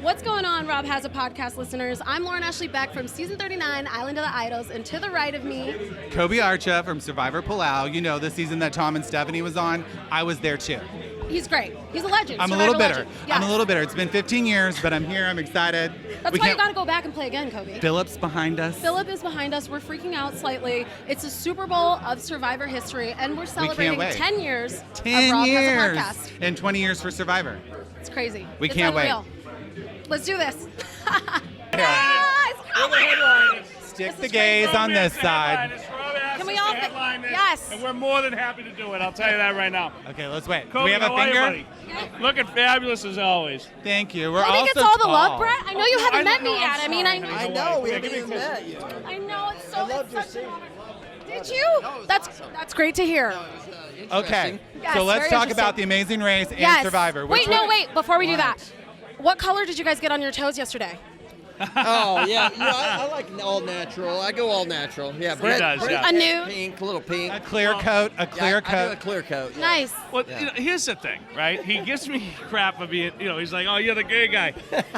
What's going on, Rob Has a Podcast listeners? I'm Lauren Ashley Beck from Season 39, Island of the Idols, and to the right of me, Coby Archa from Survivor Palau. You know, the season that Tom and Stephanie was on, I was there too. he's great. He's a legend. I'm Survivor a little bitter. legend. Yes. I'm a little bitter. It's been 15 years, but I'm here. I'm excited. That's why you got to go back and play again, Coby. Philip's behind us. Philip is behind us. We're freaking out slightly. It's a Superbowl of Survivor history, and we're celebrating wait. 10 years of 10 Rob years. Has a Podcast. And 20 years for Survivor. It's crazy. We It's can't unreal. Let's do this. Stick the gays on this side. Can we all? Yes. And we're more than happy to do it. I'll tell you that right now. Okay, let's wait. Do Coby, we have a how are you, finger? buddy? Looking fabulous as always. Thank you. We're Coby all gets so all the tall. love, Brett. I know you haven't I met know, me I'm yet. I mean, sorry. I know, we Yeah, haven't give me even a kiss. met you. I know it's so. I loved your it's such scene. Did you? That's great to hear. Okay, Yes, so let's very talk interesting. about The Amazing Race and Yes. Survivor. Wait, before we do that, what color did you guys get on your toes yesterday? Oh, yeah. I like all natural. I go all natural. Yeah, He does, yeah. A nude? Pink, a little pink. A clear coat, a clear I do coat. a clear coat. Yeah. Nice. Well, Yeah. you know, here's the thing, right? He gives me crap for being, he's like, oh, you're the gay guy.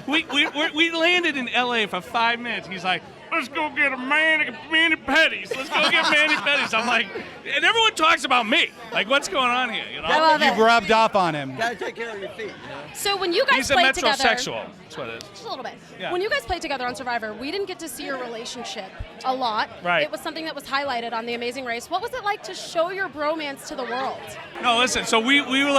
We landed in L.A. for 5 minutes. He's like, let's go get a mani petties. Let's go get mani petties. I'm like, and everyone talks about me. Like, what's going on here? You know? I love You've it. rubbed off on him. Gotta take care of your feet, So when you guys He's a played together, metrosexual. That's what it is. just a little bit. Yeah. When you guys played together on Survivor, we didn't get to see your relationship a lot. Right. It was something that was highlighted on The Amazing Race. What was it like to show your bromance to the world? No, listen. So we went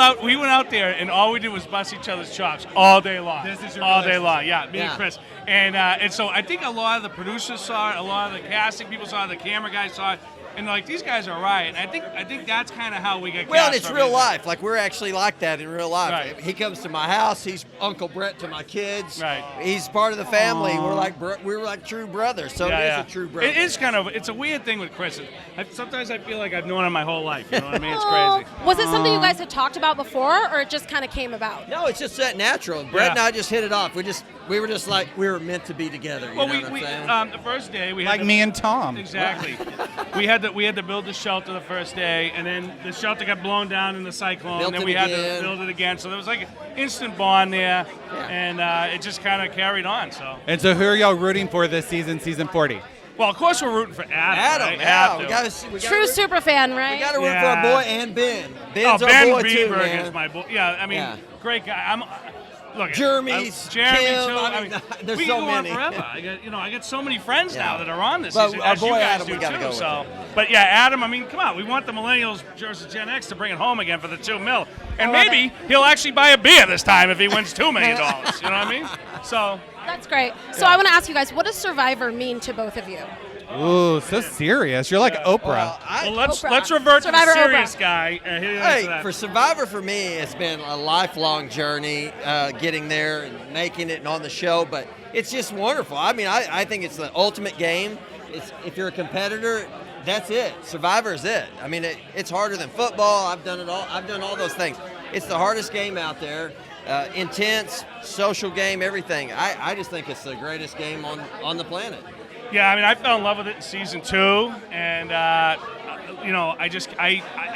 out there, and all we did was bust each other's chops all day long. This is your all day relationship. long. Yeah, me Yeah. and Chris. And so I think a lot of the producers saw it, a lot of the casting people saw it, the camera guys saw it, and like these guys are riot. And I think that's kind of how we get. Well, cast it's for real Amazing. life. Like, we're actually like that in real life. Right. He comes to my house. He's Uncle Brett to my kids. Right. He's part of the family. We're like true brothers. So it is a true brother. It is kind of. It's a weird thing with Chris. Sometimes I feel like I've known him my whole life. You know what I mean? It's crazy. Was it something you guys had talked about before, or it just kind of came about? No, it's just that natural. Brett and Yeah. I just hit it off. We were just like we were meant to be together. You Well, know what I'm saying? the first day we had Like to- me and Tom. Exactly. we had to build the shelter the first day, and then the shelter got blown down in the cyclone, Built and then it we had again. to build it again. So there was like an instant bond there, and it just kind of carried on. So, And so who are y'all rooting for this season, season 40? well, of course we're rooting for Adam. Adam, right? yeah, Have we to. got to True super fan, right? We got to root for Yeah. our boy and Ben. Ben's Oh, our Ben boy too, Bieberg man. is my boy. Yeah, I mean, Yeah. great guy. Look, Jeremy's, Jeremy Kim, too. I mean, there's we so can go many. on forever. I get so many friends now Yeah. that are on this But season, our as you boy guys Adam, do we gotta too. go with So, him. but yeah, Adam. I mean, come on, we want the millennials versus Gen X to bring it home again for the $2 million, and love maybe he'll actually buy a beer this time if he wins $2 million. You know what I mean? So. That's great. So I want to ask you guys, what does Survivor mean to both of you? Ooh, so serious. You're like Oprah. Well, let's Oprah. revert Survivor to the serious Oprah. guy. He'll answer Hey, that. for Survivor, for me, it's been a lifelong journey getting there and making it and on the show, but it's just wonderful. I mean, I think it's the ultimate game. If you're a competitor, that's it. Survivor is it. I mean, it's harder than football. I've done it all. I've done all those things. It's the hardest game out there. Intense, social game, everything. I just think it's the greatest game on the planet. Yeah, I mean, I fell in love with it in season 2, and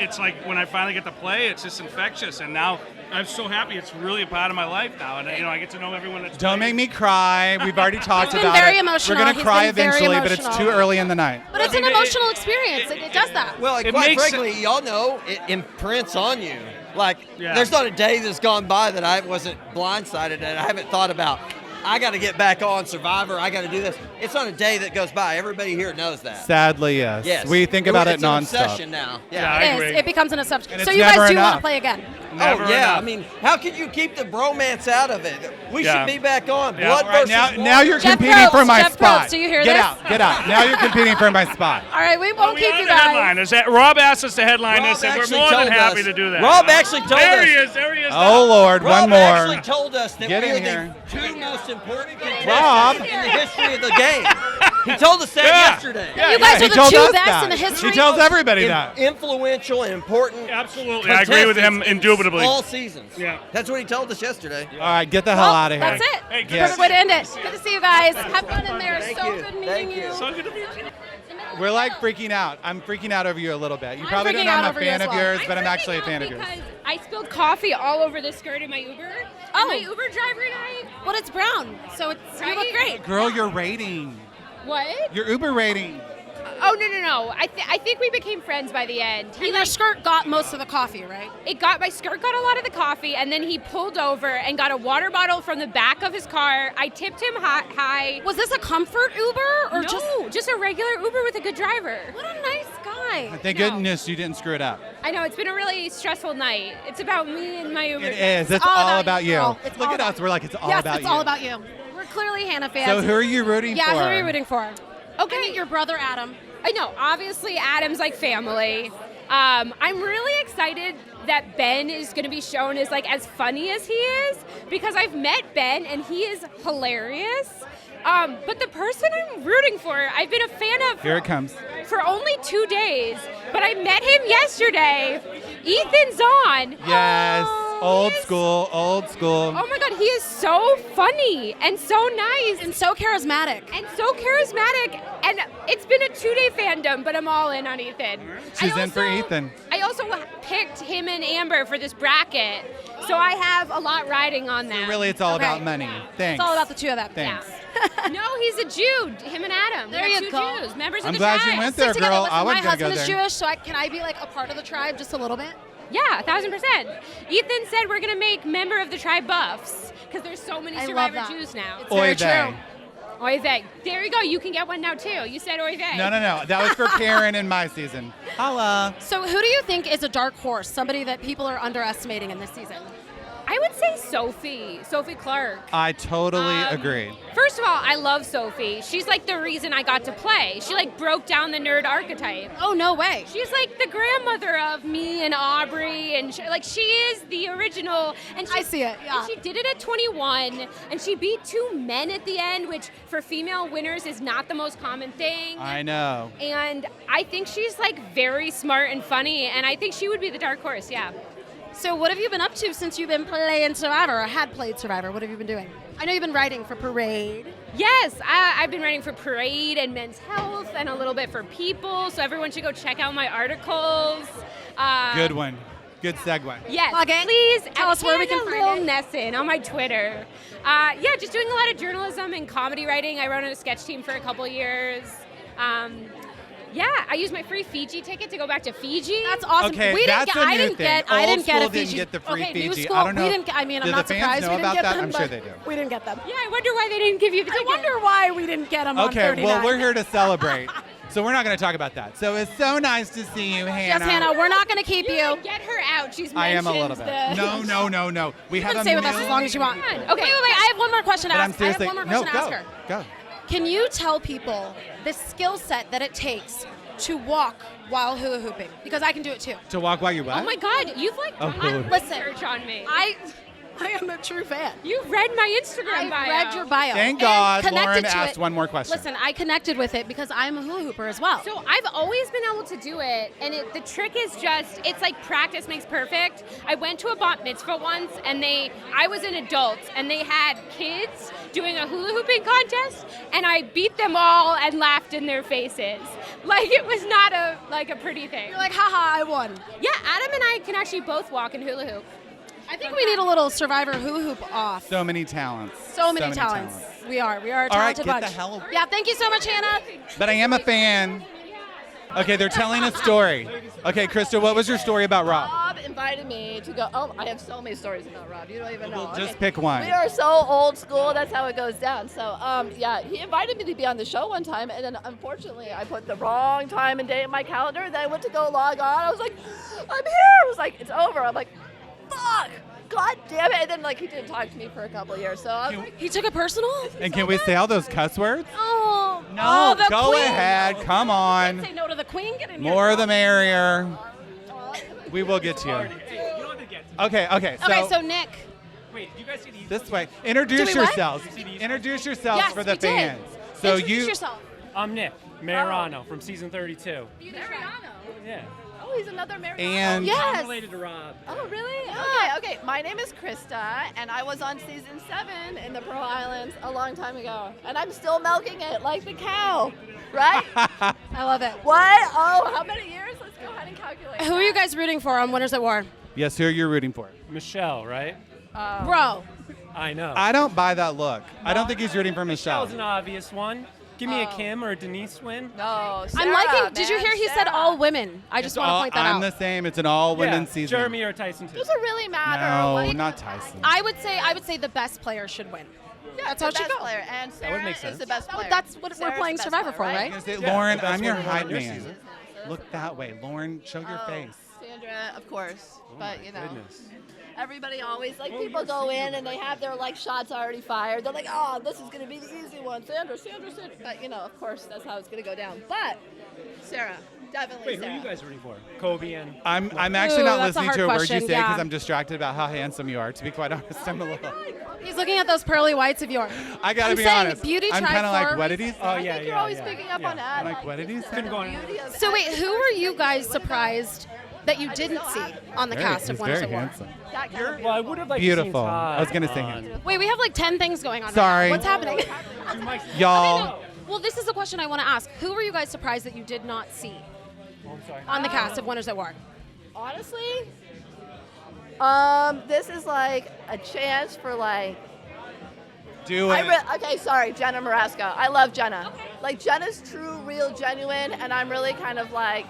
it's like when I finally get to play, it's just infectious, and now I'm so happy. It's really a part of my life now, and I get to know everyone that's. Don't make playing. me cry. We've already talked been about very it. emotional. We're going to He's cry been very eventually, but it's emotional. too early in the night. But it's an It- emotional experience. It does that. Well, It quite makes frankly, y'all know it imprints on you. Like, Yeah. there's not a day that's gone by that I wasn't blindsided and I haven't thought about, I got to get back on Survivor. I got to do this. It's not a day that goes by. Everybody here knows that. Sadly, yes. Yes. We think about it It's an nonstop. obsession now. Yeah, I It is. agree. It becomes an obsession. And So it's you guys never do want enough. to play again? Never Oh, yeah. enough. I mean, how could you keep the bromance out of it? We Yeah. should be back on. Yeah. Blood All right, versus Now you're Jeff competing Probst, for my Jeff spot. Probst, do you hear get this? out, get out. Now you're competing for my spot. All right, we won't We keep are you the guys. headliners. Rob asked us to headline Rob this, and we're actually more than told happy us- to do that. Rob actually told there us- he is. There he is. Oh, Lord, Rob one more. actually told us that Get we in are here. the two most important Rob. contestants in the history of the game. He told us that Yeah. yesterday. Yeah, You guys He are the told two us best that. in the history. He tells everybody that. Influential and important. Absolutely, I agree with him contestants in indubitably. All seasons. Yeah. That's what he told us yesterday. All right, get the hell Well, out of here. That's it. Hey, Perfect way to end it. Good to see you guys. Have fun in there. Thank So you. good meeting Thank you. you. So good to meet you. The middle We're like freaking out. I'm freaking out over you a little bit. You I'm probably don't freaking know I'm out a over you fan as of well. yours, but I'm actually a fan of yours. Because I spilled coffee all over the skirt in my Uber. Oh. And my Uber driver and I. Well, it's brown, so you look Right? great. Girl, your rating. What? Your Uber rating. Oh, no. I think we became friends by the end. And your skirt got most of the coffee, right? My skirt got a lot of the coffee, and then he pulled over and got a water bottle from the back of his car. I tipped him high. Was this a comfort Uber or just a regular Uber with a good driver. What a nice guy. Thank goodness you didn't screw it up. I know, it's been a really stressful night. It's about me and my Uber. It is. It's all all about about you, you. girl. It's Look all at about us. We're like, it's all yes, about you. it's all about you. We're clearly Hannah fans. So who are you rooting for? Yeah, who are you rooting for? Okay. I mean, your brother Adam. I know, obviously Adam's like family. I'm really excited that Ben is going to be shown as like as funny as he is, because I've met Ben and he is hilarious. But the person I'm rooting for, I've been a fan of Here it comes. for only 2 days, but I met him yesterday. Ethan's on. Yes. Old Yes. school. Oh my God, he is so funny and so nice And so charismatic. and so charismatic. And it's been a 2-day fandom, but I'm all in on Ethan. She's in for Ethan. I also picked him and Amber for this bracket, so I have a lot riding on them. Really, it's all Okay. about money. Thanks. It's all about the two of them. Thanks. No, he's a Jew. Him and Adam. There They're you two go. Jews, members I'm of the glad you tribe. went Stick there, together. girl. Listen, I my wasn't gonna husband go is there. Jewish, so can I be like a part of the tribe just a little bit? Yeah, 1,000%. Ethan said we're gonna make member of the tribe buffs because there's so many I love Survivor that. Jews now. It's very Oy vey. true. Oy vey. There you go. You can get one now too. You said oy vey. No. That was for Karen in my season. Holla. So who do you think is a dark horse, somebody that people are underestimating in this season? I would say Sophie Clark. I totally agree. First of all, I love Sophie. She's like the reason I got to play. She like broke down the nerd archetype. Oh, no way. She's like the grandmother of me and Aubrey, and she is the original. And I see it, yeah. And she did it at 21, and she beat 2 men at the end, which for female winners is not the most common thing. I know. And I think she's like very smart and funny, and I think she would be the dark horse. Yeah. So what have you been up to since you've been playing Survivor or had played Survivor? What have you been doing? I know you've been writing for Parade. Yes, I've been writing for Parade and Men's Health and a little bit for People, so everyone should go check out my articles. Good one. Good segue. Yes, Plug it. please Tell us where we can Lil find it. Nesson on my Twitter. Yeah, just doing a lot of journalism and comedy writing. I run on a sketch team for a couple years. Yeah, I used my free Fiji ticket to go back to Fiji. That's awesome. Okay, we didn't that's get, a I new didn't thing. get I Old didn't get a school Fiji. didn't get the free okay, New Fiji. school, I don't know. we didn't I mean, I'm Do not the fans surprised know we didn't about get that? them. I'm sure but they do. We didn't get them. Yeah, I wonder why they didn't give you the I ticket. wonder why we didn't get them on Okay, 39. well, we're here to celebrate. So we're not going to talk about that. So it's so nice to see you, Hannah. Yes, Hannah, we're not going to keep You you. gotta get her out. She's I am a little mentioned bit. the- No. We You have can a stay with us as million- long as you want. Okay. Wait. I have one more question to But I'm ask. I have seriously. one more No, question to ask her. go. Can you tell people the skill set that it takes to walk while hula hooping? Because I can do it too. To walk while you what? Oh my God, you've like Oh, done cool. Listen, research on me. I am a true fan. You read my Instagram bio. I read your bio. Thank and God connected Lauren to asked it. one more question. Listen, I connected with it because I'm a hula hooper as well. So I've always been able to do it, and the trick is just, it's like practice makes perfect. I went to a bat mitzvah once, and I was an adult, and they had kids doing a hula hooping contest, and I beat them all and laughed in their faces. Like, it was not a pretty thing. You're like, haha, I won. Yeah, Adam and I can actually both walk and hula hoop. I think we need a little Survivor hula hoop off. So many talents. So many talents. We are a All right, talented get bunch. the hell. Yeah, thank you so much, Hannah. But I am a fan. Okay, they're telling a story. Okay, Krista, what was your story about Rob? Rob invited me to go. Oh, I have so many stories about Rob. You don't even know. Just pick one. We are so old school. That's how it goes down. So, yeah, he invited me to be on the show one time, and then unfortunately, I put the wrong time and date in my calendar. And then I went to go log on. I was like, I'm here. I was like, it's over. I'm like, fuck. God damn it. And then, like, he didn't talk to me for a couple of years. So I was like, He took it personal? And can we say all those cuss words? Oh. No, oh, the go queen. ahead. Come on. Say no to the queen. Get in here. More the merrier. We will get to you. Okay, So Nick. Wait, you guys see these? this way. Introduce Do we what? yourselves. Introduce yourselves Yes, for the we did. fans. So Introduce you yourself. I'm Nick Mayorano from season 32. Yeah. oh, he's another Mary. and Yes. I'm related to Rob. Oh, really? Okay. My name is Krista, and I was on season 7 in the Pearl Islands a long time ago. And I'm still milking it like the cow, right? I love it. What? Oh, how many years? Let's go ahead and calculate. Who are you guys rooting for on Winners at War? Yes, who are you rooting for? Michelle, right? Bro. I know. I don't buy that look. I don't think he's rooting for Michelle. Michelle's an obvious one. Give me a Kim or a Denise win. No, Sarah, I'm liking. Did you man, hear he said Sarah. all women? I just want to point that I'm out. the same. It's an all-women Yeah, season. Jeremy or Tyson too. Does it really matter? No, What- not Tyson. I would say the best player should win. Yeah, That's the how it should best go. player, and Sarah make is sense. the best player. That's what we're Sarah's playing the best Survivor for, player, right? I say, Yeah, Lauren, the best I'm your one won hype your man. season. Look that way, Lauren. Show your face. Sandra, of course, but you know. Goodness. Everybody always, like, people go in and they have their, like, shots already fired. They're like, oh, this is going to be the easy one. Sandra. But, you know, of course, that's how it's going to go down. But, Sarah, definitely Wait, who Sarah. are you guys rooting for? Kobe and. I'm actually Ooh, not that's a listening hard to a word question, you say because yeah. I'm distracted about how handsome you are. To be quite honest, I'm a little. He's looking at those pearly whites of yours. I gotta I'm be saying honest. beauty I'm tried kind of like, for a what did he say? Oh I yeah, think yeah. you're always yeah, picking up yeah. on that. Like, what did he say? Couldn't go on. Beauty of So wait, who were you guys What about surprised that you didn't see on the cast of He's Winners very at War? handsome. that kind of Well, I would have liked Beautiful. to see Todd I was gonna say on- him. Wait, we have like 10 things going on. Sorry. Right now. What's happening? Two mics. Y'all. Well, this is the question I want to ask. Who were you guys surprised that you did not see Oh, I'm sorry. on the cast of Winners at War? Honestly, this is like a chance for like. Do it. Okay, sorry, Jenna Marasco. I love Jenna. Like, Jenna's true, real, genuine, and I'm really kind of like.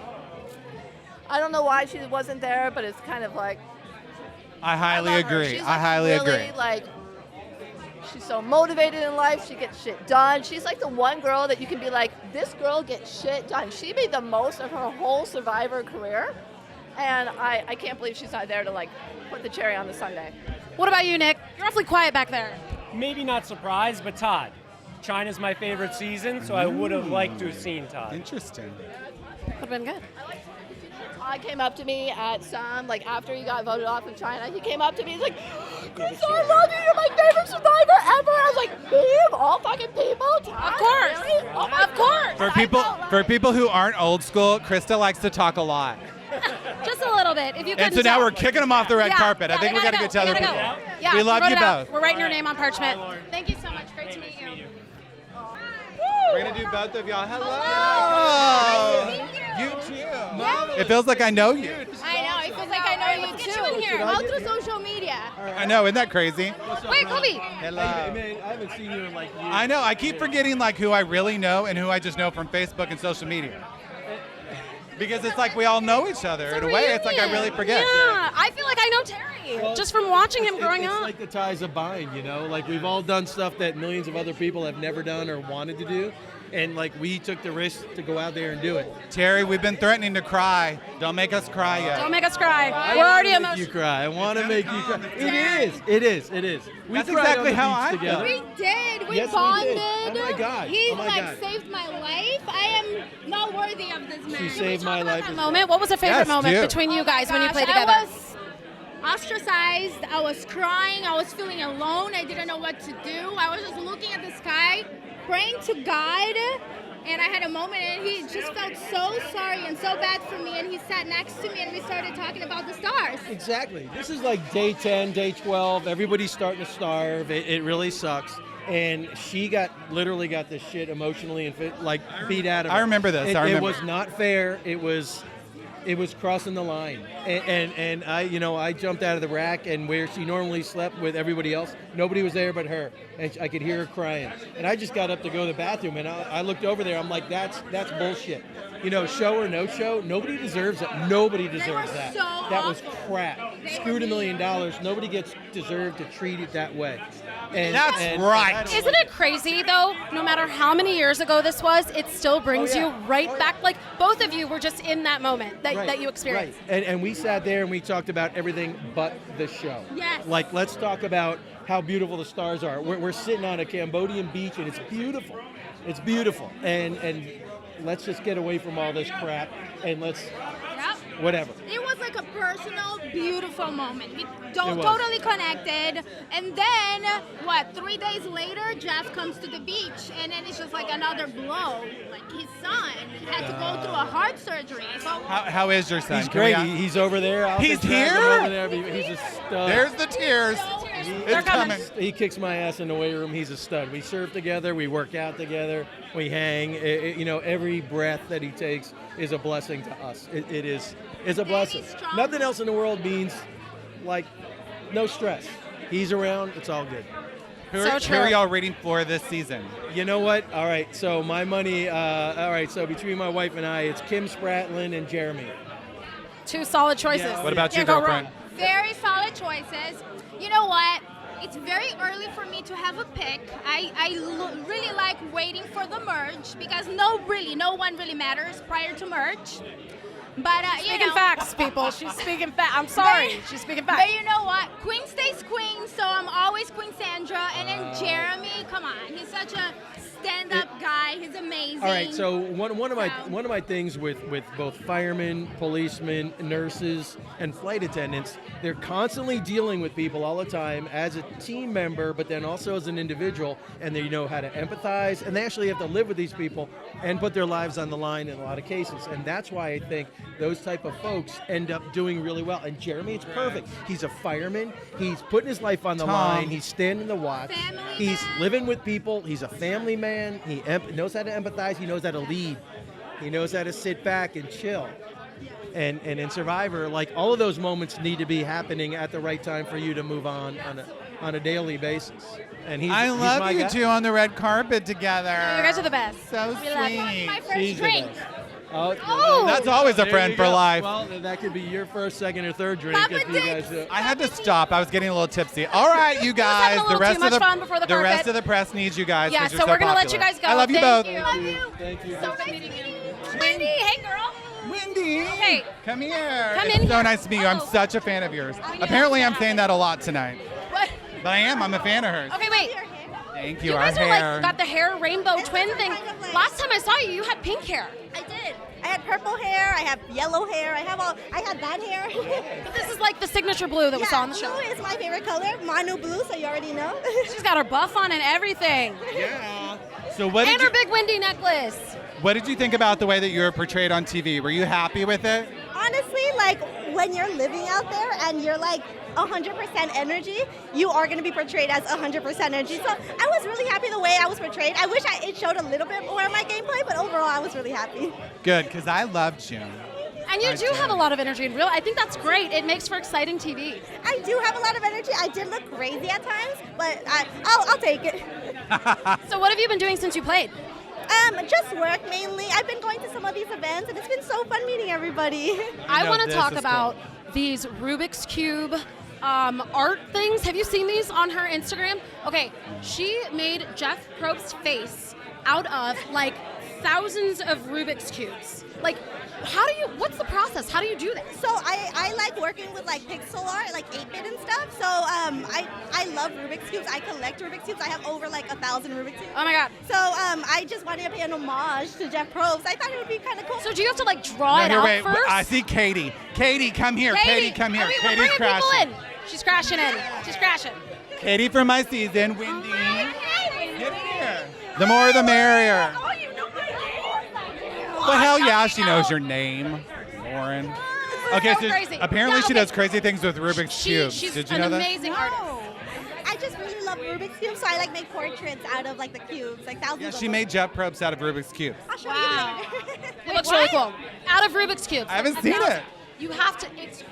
I don't know why she wasn't there, but it's kind of like. I highly love her. agree. She's, I like, highly really, agree. Like, she's so motivated in life. She gets shit done. She's like the one girl that you can be like, this girl gets shit done. She made the most of her whole Survivor career, and I can't believe she's not there to like put the cherry on the sundae. What about you, Nick? You're awfully quiet back there. Maybe not surprised, but Todd. China's my favorite season, so I would have liked to have seen Todd. Interesting. Would have been good. Todd came up to me at some, like, after he got voted off of China, he came up to me, he's like, Chris, I love you, you're my favorite Survivor ever. I was like, babe, all fucking people? Todd, Of course. really? Oh my Of course. For people who aren't old school, Krista likes to talk a lot. Just a little bit. If you And couldn't so now tell. we're kicking them off the red Yeah, carpet. I yeah, think they we got to gotta get to other They people. gotta go. Yeah, We love wrote you it out. both. We're writing your name on parchment. Bye, Lauren. Thank you so much. Great to meet you. We're going to do both of y'all. Hello. You too. It feels like I know you. I know. It feels like I know you too. you in here. All through social media. I know. Isn't that crazy? Wait, Coby. Hello. I haven't seen you in like years. I know. I keep forgetting like who I really know and who I just know from Facebook and social media. Because it's like we all know each other in a way. It's like I really forget. Yeah, I feel like I know Terry just from watching him growing it's up. like the ties of bind, you know? Like we've all done stuff that millions of other people have never done or wanted to do. And like we took the risk to go out there and do it. Terry, we've been threatening to cry. Don't make us cry yet. Don't make us cry. I We're wanna already make emotional. you cry. I want to make you cry. It is. We That's cried exactly on the how beach I together. feel. We did. We Yes, we bonded. did. Oh my God. He Oh my like God. saved my life. I am not worthy of this man. She saved my life. That moment. What was a favorite Yes, moment do. between you guys when you Gosh, played together? I was ostracized. I was crying. I was feeling alone. I didn't know what to do. I was just looking at the sky, praying to God. And I had a moment, and he just felt so sorry and so bad for me. And he sat next to me, and we started talking about the stars. Exactly. This is like day 10, day 12. Everybody's starting to starve. It really sucks. And she literally got this shit emotionally and beat out of her. I remember this. I remember. It was not fair. It was crossing the line. And I jumped out of the rack, and where she normally slept with everybody else, nobody was there but her. And I could hear her crying. And I just got up to go to the bathroom, and I looked over there. I'm like, that's bullshit. You know, show or no show, nobody deserves it. Nobody deserves that. so That was awful. crap. Screwed $1 million. Nobody deserved to treat it that way. And That's right. Isn't it crazy though? No matter how many years ago this was, it still brings you right back. Like both of you were just in that moment that you experienced. Right. And we sat there and we talked about everything but the show. Yes. Like, let's talk about how beautiful the stars are. We're sitting on a Cambodian beach, and it's beautiful. It's beautiful. And let's just get away from all this crap, and let's Yep. whatever. It was like a personal, beautiful moment. We It don't was. totally connected. And then, 3 days later, Jeff comes to the beach, and then it's just like another blow. Like his son had to go through a heart surgery. So How is your son? He's Can we great. ask- He's over there. I'll He's just drag him here? over there. He's a stud. There's the tears. They're coming. He kicks my ass in the weight room. He's a stud. We surf together. We work out together. We hang. Every breath that he takes is a blessing to us. It's a blessing. Nothing else in the world means like no stress. He's around. It's all good. Who are y'all rooting for this season? You know what? All right. So my money. All right. So between my wife and I, it's Kim Spratlin and Jeremy. Two solid choices. Yeah. What about you, Can't go girlfriend? wrong. Very solid choices. You know what? It's very early for me to have a pick. I really like waiting for the merge because no one really matters prior to merge. But Speaking facts, people. She's speaking facts. I'm sorry. She's speaking facts. But you know what? Queen stays queen, so I'm always Queen Sandra. And then Jeremy, come on, he's such a stand-up guy. He's amazing. All right, so one of my things with both firemen, policemen, nurses, and flight attendants, they're constantly dealing with people all the time as a team member, but then also as an individual, and they know how to empathize, and they actually have to live with these people and put their lives on the line in a lot of cases, and that's why I think those type of folks end up doing really well. And Jeremy, it's perfect. He's a fireman. He's putting his life on the line. He's standing the watch. He's living with people. He's a family man. He knows how to empathize. He knows how to lead. He knows how to sit back and chill. And in Survivor, like all of those moments need to be happening at the right time for you to move on a daily basis. And I love you two on the red carpet together. You guys are the best. So We love you. sweet. My first drink. Oh, That's always a there friend you for go. life. Well, that could be your first, second, or third drink Papa if you guys. I had to stop. I was getting a little tipsy. All right, you guys. having a little too much fun before the rest carpet. of the press needs you guys. Yeah, 'cause you're so we're so gonna let you popular. guys go. I love you Thank both. you. Love you. Thank you. So nice meeting you. Wendy, hey girl. Wendy, Hey. come here. Come it's in so here. nice to meet you. I'm Oh. such a fan of yours. Apparently, I'm saying that a lot tonight. What? But I am. I'm a fan of hers. Okay, wait. Thank you. You Our guys are hair. like got the hair rainbow twin thing. Last time I saw you, you had pink hair. I did. I had purple hair. I have yellow hair. I had that hair. But this is like the signature blue that we saw on the show. Blue is my favorite color. Manu blue, so you already know. She's got her buff on and everything. Yeah. So what And did her big windy necklace. what did you think about the way that you were portrayed on TV? Were you happy with it? Honestly, like when you're living out there and you're like 100% energy, you are going to be portrayed as 100% energy. So I was really happy the way I was portrayed. I wish it showed a little bit more of my gameplay, but overall I was really happy. Good, because I loved you. And you I do do. have a lot of energy in real. I think that's great. It makes for exciting TV. I do have a lot of energy. I did look crazy at times, but I'll take it. So what have you been doing since you played? Just work mainly. I've been going to some of these events, and it's been so fun meeting everybody. I know, want to this talk is about these Rubik's Cube art things. Have you seen these on her Instagram? Okay, she made Jeff Probst's face out of like thousands of Rubik's Cubes. Like, what's the process? How do you do that? So I like working with like pixel art, like 8-bit and stuff. So I love Rubik's Cubes. I collect Rubik's Cubes. I have over like 1,000 Rubik's Cubes. Oh my God. So I just wanted to pay an homage to Jeff Probst. I thought it would be kind of cool. So do you have to like draw it No, out wait, first? I see Katie. Katie, come here. Katie, come here. We're Katie's bringing crashing. people in. She's crashing in. She's crashing. Katie from my season, Wendy. Get here. The more the merrier. Oh, you know my name? Well, hell yeah, she knows your name, Lauren. Okay, so crazy. apparently Yeah, she okay. does crazy things with Rubik's Cubes. She's Did you an know that? amazing artist. I just really love Rubik's Cubes, so I like make portraits out of like the cubes, like thousands Yeah, of she them. made Jeff Probst out of Rubik's Cube. I'll show Wow. you later. It looks really cool. Out of Rubik's Cubes. I haven't seen it. You have to. It's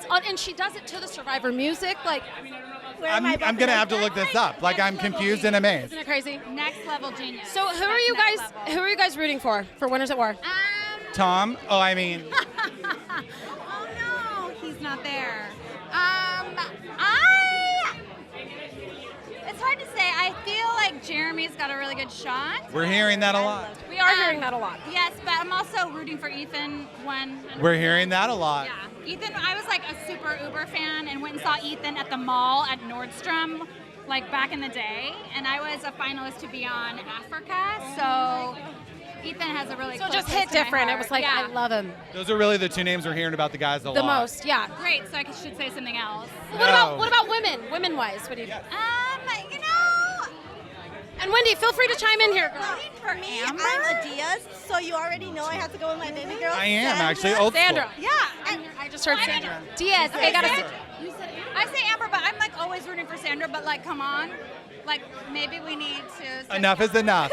and she does it to the Survivor music. Like, Where am I about I'm gonna have to make look that? this up. Like I'm confused and amazed. isn't it crazy? Next level genius. So who are you guys? Who are you guys rooting for Winners at War? Tom? Oh, I mean, Oh no, he's not there. It's hard to say. I feel like Jeremy's got a really good shot. we're hearing that a lot. We are hearing that a lot. Yes, but I'm also rooting for Ethan when. We're hearing that a lot. Yeah, Ethan. I was like a super Uber fan and went and saw Ethan at the mall at Nordstrom, like back in the day. And I was a finalist to be on Africa, so Ethan has a really. So it close just place hit to my different. It heart. was like yeah. I love him Those are really the two names we're hearing about the guys a lot. the most. Yeah. Great, so I should say something else. What about women? Women wise, what do you do? You know, And Wendy, feel free to chime in here, girl. For me, I'm a Diaz, so you already know I have to go with my baby girl. I am Sandra. actually old school. Sandra. Yeah, and I just heard Sandra. Diaz. Okay, got it. I say Amber, but I'm like always always rooting for Sandra, but like, come on. Like, maybe we need to... Enough is enough.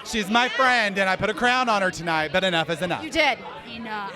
She's my friend, and I put a crown on her tonight, but enough is enough. You did. Enough.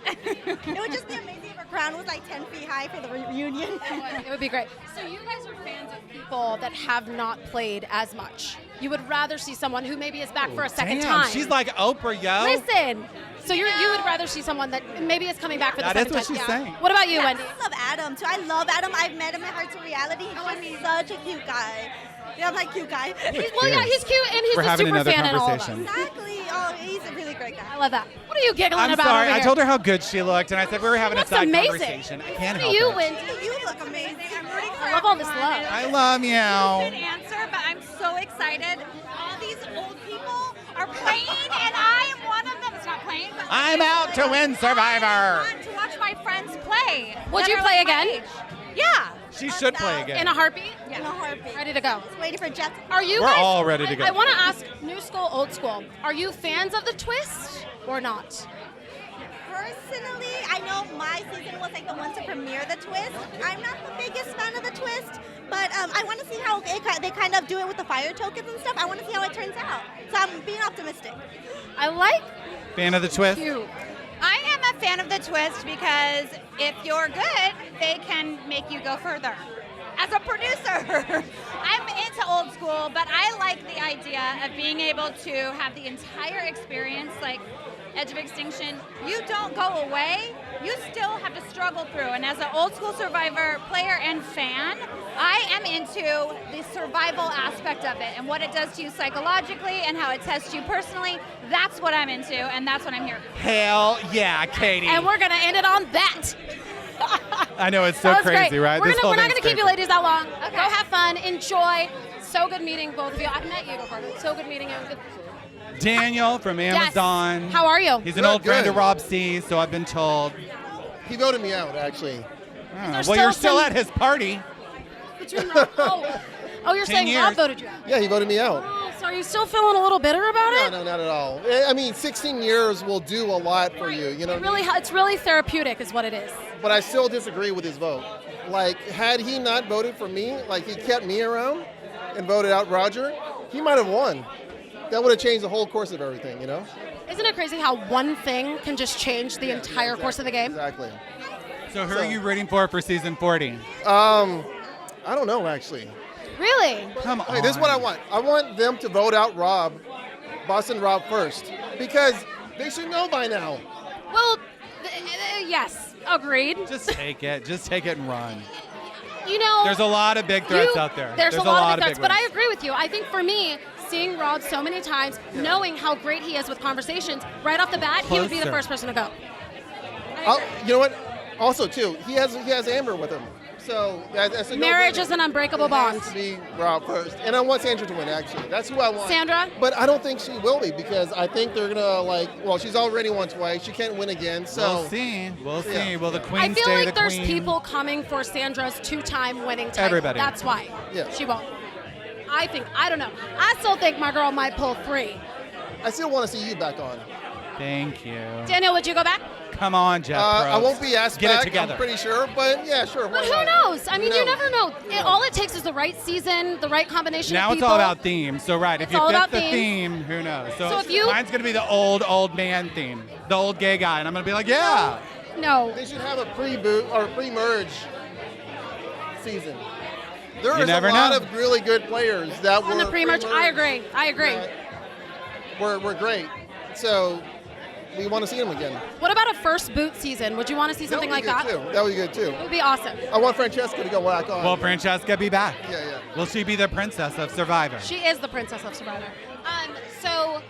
It would just be amazing if her crown was like 10 feet high for the reunion. It would be great. So you guys are fans of people that have not played as much. You would rather see someone who maybe is back for a second Damn, time. she's like Oprah, yo. Listen. So you would rather see someone that maybe is coming back for the That second is time. what she's saying. What about you, Yeah, Wendy? I love Adam too. I love Adam. I've met him at Heart to Reality. He's such a cute guy. Yeah, I'm like cute guy. He's cute, and he's We're a having super another fan in all of us. conversation. Exactly. Oh, he's a really great guy. I love that. What are you giggling I'm about sorry. over I here? told her how good she looked, and I said we were having a looks side amazing. conversation. I can't What help do you, it. Wendy? You look amazing. I'm rooting for I love all this love. I love you. Good answer, but I'm so excited. All these old people are playing, and I am one of them. It's not playing, but I'm out to win Survivor. I want to watch my friends play. Would that you are play like my again? age. Yeah. She should play again. In a heartbeat? In a heartbeat. Ready to go. Waiting for Jet. Are you We're guys, all ready to go. I want to ask new school, old school. Are you fans of the twist or not? Personally, I know my season was like the one to premiere the twist. I'm not the biggest fan of the twist, but I want to see how they kind of do it with the fire tokens and stuff. I want to see how it turns out. So I'm being optimistic. I like Fan of the twist? you. I am a fan of the twist because if you're good, they can make you go further. As a producer, I'm into old school, but I like the idea of being able to have the entire experience, like Edge of Extinction. You don't go away, you still have to struggle through. And as an old school Survivor player and fan, I am into the survival aspect of it and what it does to you psychologically and how it tests you personally. That's what I'm into, and that's what I'm here for. Hell yeah, Katie. And we're going to end it on that. I know, it's so That was crazy, great. right? We're This not whole going to thing's keep you crazy. ladies that long. Go have fun. Enjoy. So good meeting both of you. I've met you before. But so good meeting you. Daniel from Amazon. How are you? He's an Good, old friend good. of Rob C, so I've been told. He voted me out, actually. Well, you're still at his party. Oh, you're 10 saying Rob years. voted you out. Yeah, he voted me out. Oh, so are you still feeling a little bitter about it? No, not at all. I mean, 16 years will do a lot for you, you know. It's really therapeutic is what it is. But I still disagree with his vote. Like, had he not voted for me, like he kept me around and voted out Roger, he might have won. That would have changed the whole course of everything, you know? Isn't it crazy how one thing can just change the entire course of the game? Exactly. So who are you rooting for season 40? I don't know, actually. Really? Come on. Okay, this is what I want. I want them to vote out Rob, Boston Rob first, because they should know by now. Well, yes, agreed. Just take it. Just take it and run. You know, There's a lot of big threats out there. There's a lot of big threats, but I ones. agree with you. I think for me, seeing Rod so many times, knowing how great he is with conversations, right off the bat, he would be the Closer. first person to go. You know what? Also, too, he has Amber with him. So that's a Marriage no-brainer. is an unbreakable It bond. has to be Rob first. And I want Sandra to win, actually. That's who I want. Sandra? But I don't think she will be because I think they're going to, she's already won twice. She can't win again. So We'll see. We'll see. Yeah. Will the queen I feel stay like the there's queen? people coming for Sandra's two-time winning title. Everybody. That's why. Yeah. She won't. I don't know. I still think my girl might pull 3. I still want to see you back on. Thank you. Daniel, would you go back? Come on, Jeff. I Probst. won't be asked Get back, it together. I'm pretty sure. But yeah, sure. But why who not? knows? I mean, you never know. All it takes is the right season, the right combination Now of it's people. all about theme. So right, if It's you all fit about the theme. theme, who knows? So if you- mine's gonna be the old man theme, the old gay guy, and I'm gonna be like, yeah. No. They should have a pre-boot or pre-merge season. There You is never a lot know. of really good players that On were the pre-merge, I agree. I agree. Were great. So we want to see them again. What about a first boot season? Would you want to see something like that? Too. That would be good too. It would be awesome. I want Francesca to go back on. Will Francesca be back? Yeah. Will she be the princess of Survivor? She is the princess of Survivor. So,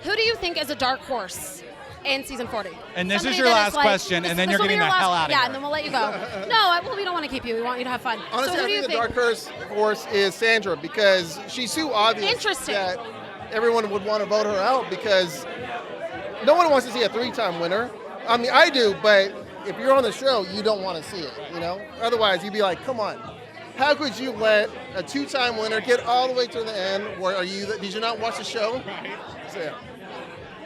who do you think is a dark horse in season 40? And this is Somebody your that last question, and then this you're will be getting your the last- hell out of Yeah, here. and then we'll let you go. No, we don't want to keep you. We want you to have fun. Honestly, so who I do you think the think? dark horse is Sandra because she's too obvious Interesting. that everyone would want to vote her out because no one wants to see a 3-time winner. I mean, I do, but if you're on the show, you don't want to see it, you know? Otherwise, you'd be like, come on. How could you let a 2-time winner get all the way to the end? Did you not watch the show? So, yeah.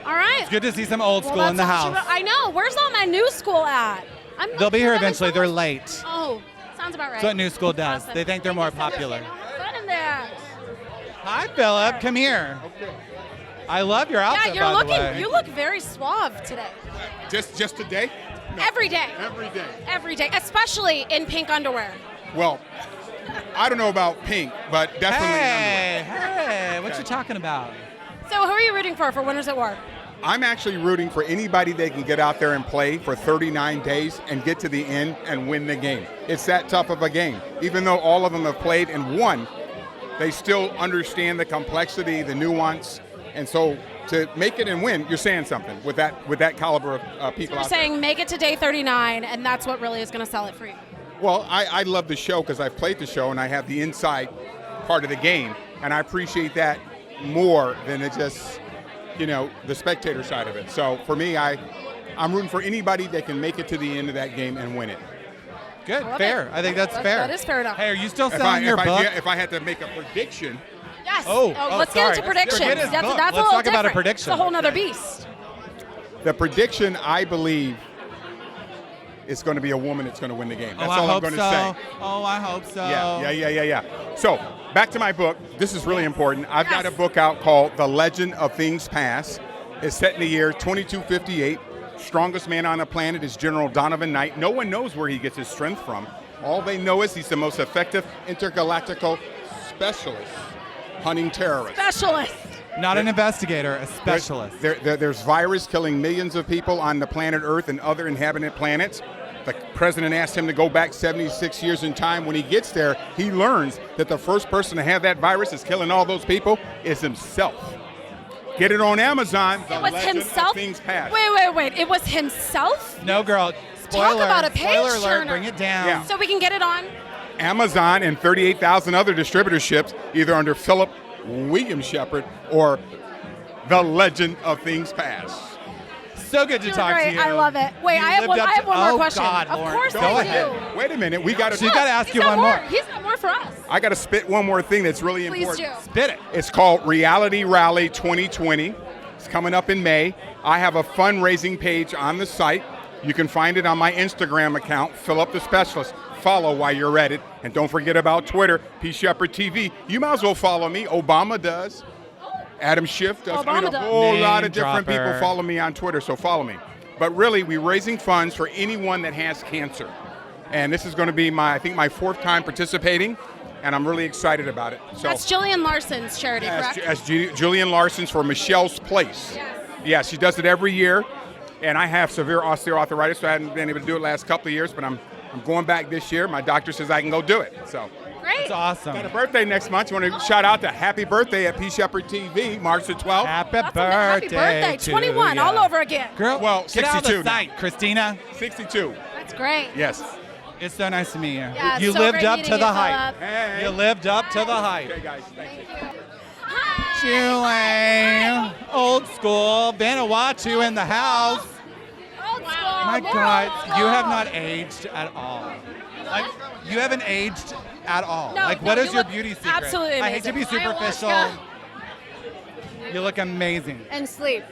All right. It's good to see some old Well, school in the that's house. I know. Where's all my new school at? They'll be here eventually. They're late. Oh, sounds Sounds about right. That's what New School does. Awesome. They think they're more popular. Fun in there. Hi, Philip. Come here. Okay. I love your outfit, Yeah, by the way. you look very suave today. Just today? No. Every day. Every day. Every day, especially in pink underwear. Well, I don't know about pink, but definitely Hey, what you talking about? So who are you rooting for Winners at War? I'm actually rooting for anybody that can get out there and play for 39 days and get to the end and win the game. It's that tough of a game. Even though all of them have played and won, they still understand the complexity, the nuance, and so to make it and win, you're saying something with that caliber of people You're out there. saying make it to day 39, and that's what really is going to sell it for you. Well, I love the show because I've played the show and I have the inside part of the game, and I appreciate that more than it just, the spectator side of it. So for me, I'm rooting for anybody that can make it to the end of that game and win it. Good, fair. I think that's fair. That is fair enough. Hey, are you still selling your book? If I had to make a prediction. Yes. sorry. Let's get into predictions. Forget his That's book. a Let's little talk about a different. prediction. It's a whole nother beast. The prediction, I believe, is going to be a woman that's going to win the game. That's all I'm going to say. Oh, I hope so. Yeah. So, back to my book. This is really important. I've got a book out called The Legend of Things Past. It's set in the year 2258. Strongest man on the planet is General Donovan Knight. No one knows where he gets his strength from. All they know is he's the most effective intergalactical specialist hunting terrorists. Specialist. Not an investigator, a specialist. There's virus killing millions of people on the planet Earth and other inhabited planets. The president asked him to go back 76 years in time. When he gets there, he learns that the first person to have that virus is killing all those people is himself. Get it on Amazon. It was himself? Things Past. Wait. It was himself? No, girl. Spoiler. Talk about a page Spoiler alert. turner. Bring it down. Yeah. So we can get it on? Amazon and 38,000 other distributorships, either under Philip William Shepard or The Legend of Things Past. So good to You're talk great. to you. I love it. Wait, I have one more question. God, of Lauren. course Go I ahead. do. Wait a minute. She's got to ask you one more. He's got more for us. I got to spit one more thing that's really Please important. do. Spit it. It's called Reality Rally 2020. It's coming up in May. I have a fundraising page on the site. You can find it on my Instagram account, Philip the Specialist. Follow while you're at it. And don't forget about Twitter, P. Shepard TV. You might as well follow me. Obama does. Adam Schiff does. Obama a does. whole Name lot of different dropper. people follow me on Twitter, so follow me. But really, we're raising funds for anyone that has cancer. And this is going to be my fourth time participating, and I'm really excited about it. So That's Jillian Larson's charity, correct? as Julian Larson's for Michelle's Place. Yes. Yeah, she does it every year. And I have severe osteoarthritis, so I hadn't been able to do it the last couple of years, but I'm going back this year. My doctor says I can go do it. So Great. That's awesome. got a birthday next month. You want to shout out to Happy Birthday at P. Shepard TV, March the 12th. Happy Happy birthday. to 21 ya. all over again. Girl, Well, get out of 62 the site, Christina. 62. That's great. Yes. It's so nice to meet you. Yeah, You so lived great up meeting to you, the hype. Philip. Hey. You lived up to the hype. Okay, guys. Thank you. Julie, old school, Vanuatu in the house. Old school. My more God, old school. you have not aged at all. Like, you haven't aged at all. No, like, no, what is you your look beauty secret? absolutely I hate to be amazing. superficial. Ayahuasca. You look amazing. And sleep.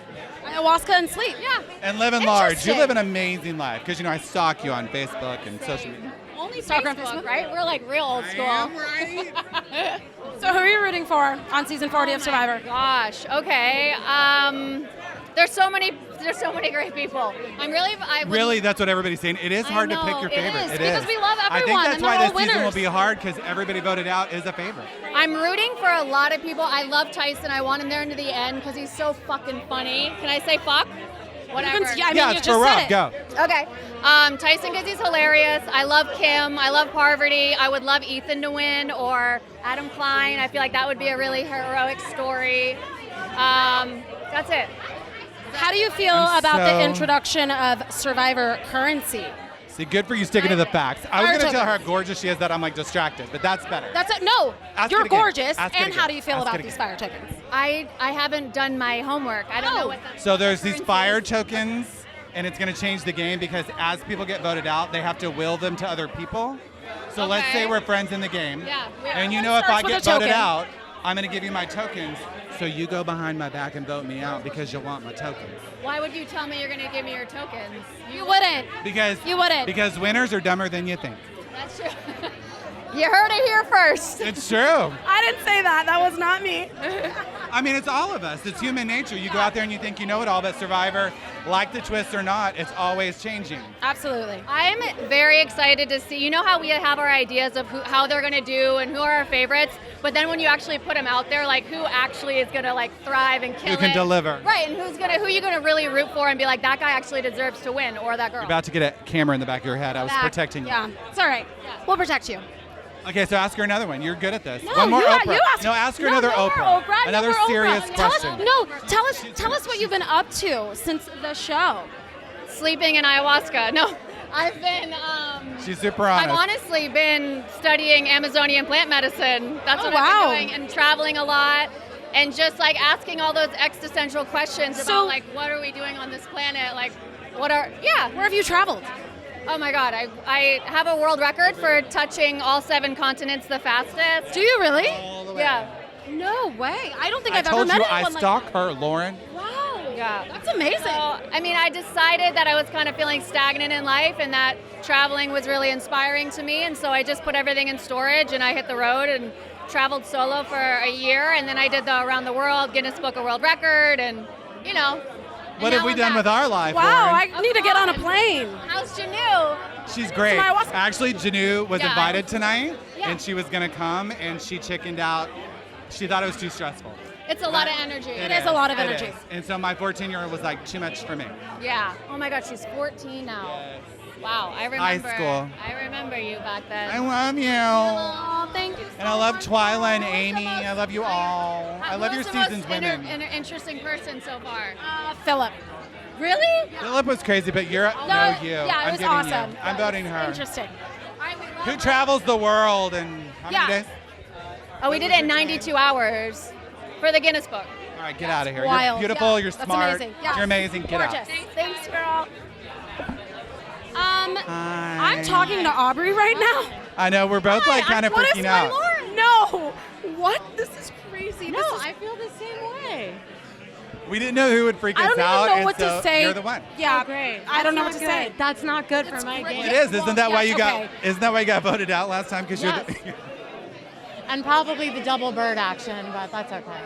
Ayahuasca and sleep, yeah. And living large. You Interesting. live an amazing life because, I stalk you on Facebook and social media. Only Stalker on Facebook, Facebook. right? We're like real old school. So who are you rooting for on season 40 of Survivor? Gosh. Okay. There's so many great people. Really, that's what everybody's saying. It is I hard to know, pick your it favorite. is, It because is. we love I think everyone, that's and why they're this all season will winners. be hard because everybody voted out is a favorite. I'm rooting for a lot of people. I love Tyson. I want him there into the end because he's so fucking funny. Can I say fuck? Whatever. Yeah, I mean, Yeah, you it's just for said Rob. it. Go. Okay. Tyson because he's hilarious. I love Kim. I love Parvati. I would love Ethan to win or Adam Klein. I feel like that would be a really heroic story. That's it. How do you feel I'm about the so- introduction of Survivor currency? See, good for you sticking to the facts. I was Fire going to tell her token. how gorgeous she is that I'm like distracted, but that's better. That's it. No, Ask you're it again. gorgeous. Ask it And again. how do you feel Ask about it these again. fire tokens? I haven't done my homework. I don't know what the So there's these currency fire is. tokens, and it's going to change the game because as people get voted out, they have to will them to other people. So let's Okay. say we're friends in the game, Yeah, we are. and you It know if I starts with get a voted token. out, I'm going to give you my tokens. So you go behind my back and vote me out because you'll want my tokens. Why would you tell me you're going to give me your tokens? You wouldn't. Because You wouldn't. Because winners are dumber than you think. That's true. You heard it here first. It's true. I didn't say that. That was not me. I mean, it's all of us. It's human nature. You go out there and you think you know it all, but Survivor, like the twist or not, it's always changing. Absolutely. I'm very excited to see. You know how we have our ideas of how they're going to do and who are our favorites, but then when you actually put them out there, like who actually is going to like thrive and kill Who can it. deliver. Right, and who you going to really root for and be like, that guy actually deserves to win, or that girl. You're about to get a camera in the back of your head. I was protecting you. Yeah, it's all right. We'll protect you. Okay, so ask her another one. You're good at this. No, one more you Oprah. ask- no, ask her no, another no more Oprah. Oprah, Another no more serious Oprah. question. Tell us what you've been up to since the show. Sleeping in ayahuasca. No, I've been. She's super honest. I've honestly been studying Amazonian plant medicine. That's what wow. I've been doing, and traveling a lot, and just like asking all those existential questions about like what are we doing on this planet? Like, where have you traveled? Oh my God, I have a world record for touching all 7 continents the fastest. Do you really? Yeah. No way. I don't think I I've ever told met you anyone I like stalk her, Lauren. Wow. Yeah. That's amazing. So, I mean, I decided that I was kind of feeling stagnant in life and that traveling was really inspiring to me. And so I just put everything in storage and I hit the road and traveled solo for a year. And then I did the around the world Guinness Book of World Record and, you know. What have we done with our life, Wow, Lauren? I need to get on a plane. How's Janu? She's great. Actually, Janu was Yeah. invited tonight, Yeah. and she was going to come, and she chickened out. She thought it was too stressful. It's a lot of energy. It is a lot of It energy. is. And so my 14-year-old was like, too much for me. Yeah. Oh my God, she's 14 now. Wow, I remember. High school. I remember you back then. I love you. Oh, thank you. And I love Twyla and Amy. I love you all. I love your Who's the most seasons, women. interesting person so far? Philip. Really? Philip was crazy, but you're no you. Yeah, it I'm was getting awesome. you. I'm voting her. Interesting. Who travels the world and how many days? Oh, we did it in 92 hours for the Guinness Book. All right, get out of here. wild. You're beautiful. Yeah, You're that's smart. amazing. Yeah. You're amazing. Get out. Gorgeous. Thanks, girl. I'm talking to Aubrey right now. I know we're both like kind of What is freaking my out. Lauren? No. What? This is crazy. No, This is, I feel the same way. We didn't know who would freak I us don't out. even know and what so to say. You're the one. Yeah, great. I don't know what That's to not say. good. That's not good for my game. It is. Isn't that why yes, you got? okay. Isn't that why you got voted out last time? Because Yes. you're. And probably the double bird action, but that's okay.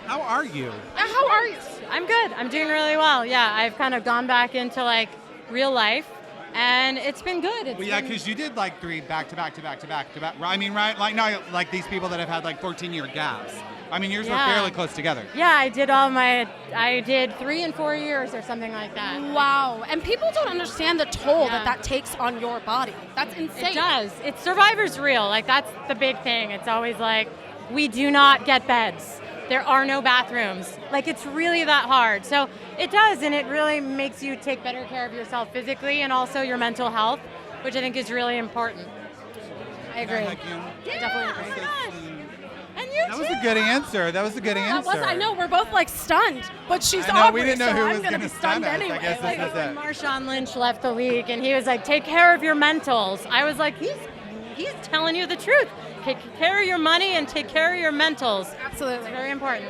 How are you? How are you? I'm good. I'm doing really well. Yeah, I've kind of gone back into like real life, and it's been good. It's Well, yeah, been- because you did like 3 back to back to back to back to back. I mean, right? Like not like these people that have had like 14-year gaps. I mean, yours were Yeah. fairly close together. Yeah, I did 3 and 4 years or something like that. Wow. And people don't understand the toll that takes on your body. That's insane. It does. It's Survivor's real. Like, that's the big thing. It's always like, we do not get beds. There are no bathrooms. Like, it's really that hard. So it does, and it really makes you take better care of yourself physically and also your mental health, which I think is really important. I agree. Thank you. I definitely agree. And you That was a good answer. That was a good That answer. was, I know, we're both like stunned, but she's I know, Aubrey, we didn't know so who I'm was gonna gonna be stunned stun us. I anyway. guess this Like, is it. Marshawn Lynch left the league, and he was like, take care of your mentals. I was like, he's telling you the truth. Take care of your money and take care of your mentals. Absolutely. It's very important.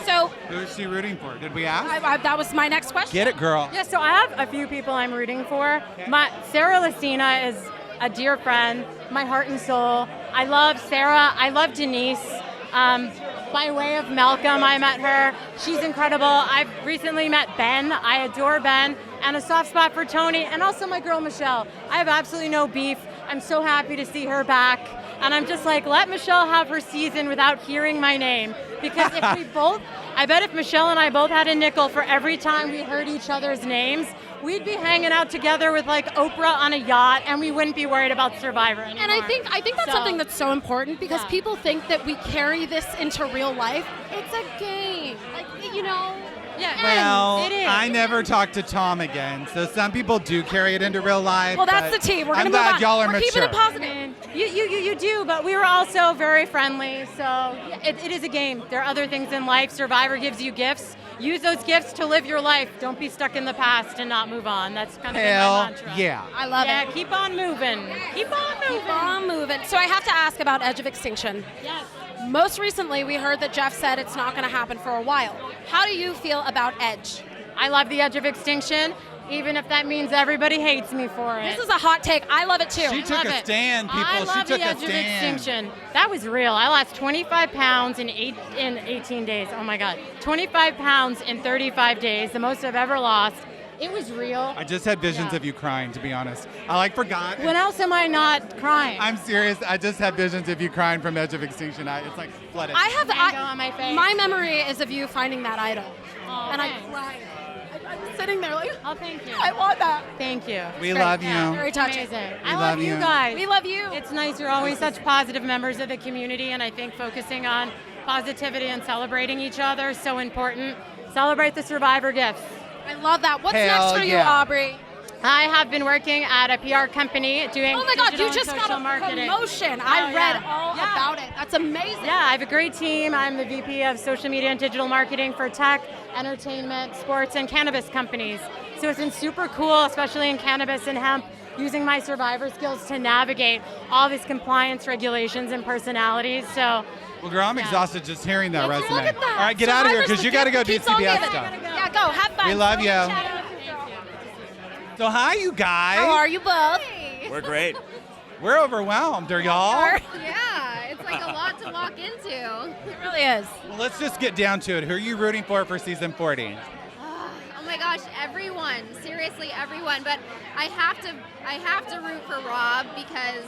So Who is she rooting for? Did we ask? that was my next question. Get it, girl. Yeah, so I have a few people I'm rooting for. Sarah Lucina is a dear friend, my heart and soul. I love Sarah. I love Denise. By way of Malcolm, I met her. She's incredible. I've recently met Ben. I adore Ben. And a soft spot for Tony, and also my girl Michelle. I have absolutely no beef. I'm so happy to see her back. And I'm just like, let Michelle have her season without hearing my name. Because if we both, I bet if Michelle and I both had a nickel for every time we heard each other's names, we'd be hanging out together with like Oprah on a yacht, and we wouldn't be worried about Survivor anymore. And I think that's So- something that's so important because Yeah. people think that we carry this into real life. It's a game. Like, you know. Yeah. Well, it is. I never talked to Tom again, so some people do carry it into real life. Well, that's but the tea. We're I'm gonna move glad on. y'all are We're mature. keeping it positive. You do, but we were also very friendly, so it is a game. There are other things in life. Survivor gives you gifts. Use those gifts to live your life. Don't be stuck in the past and not move on. That's kind of been Hell my mantra. yeah. I love Yeah, it. keep on moving. Keep on moving. Keep on moving. So I have to ask about Edge of Extinction. Yes. Most recently, we heard that Jeff said it's not going to happen for a while. How do you feel about Edge? I love the Edge of Extinction. even if that means everybody hates me for it. This is a hot take. I love it too. She took a stand, people. I love She took the a edge of stand. extinction. That was real. I lost 25 pounds in 18 days. Oh my God. 25 pounds in 35 days, the most I've ever lost. It was real. I just had visions of you crying, to be honest. I forgot. When else am I not crying? I'm serious. I just had visions of you crying from Edge of Extinction. It's like flooded. I have Mango on my face. My memory is of you finding that idol, and thanks. I cried. I was sitting there like, oh, thank you. I want that. Thank you. We love you. Very touching. Amazing. We I love love you you. guys. We love you. It's nice. You're always such positive members of the community, and I think focusing on positivity and celebrating each other is so important. Celebrate the survivor gifts. I love that. What's Hell next for you, yeah. Aubrey? I have been working at a PR company doing Oh my God, digital you just and got social a marketing. promotion. I read yeah. all about it. That's amazing. Yeah, I have a great team. I'm the VP of social media and digital marketing for tech, entertainment, sports, and cannabis companies. So it's been super cool, especially in cannabis and hemp, using my survivor skills to navigate all these compliance regulations and personalities. So Well, girl, I'm exhausted just hearing that Look resume. at that. All right, get out of here because you got to go do Keeps on CBS giving. stuff. Yeah, go. Have fun. We love you. So hi, you guys. How are you both? We're great. We're overwhelmed. Are y'all? Yeah, it's like a lot to walk into. It really is. Well, let's just get down to it. Who are you rooting for season 40? Oh my gosh, everyone. Seriously, everyone. But I have to root for Rob because,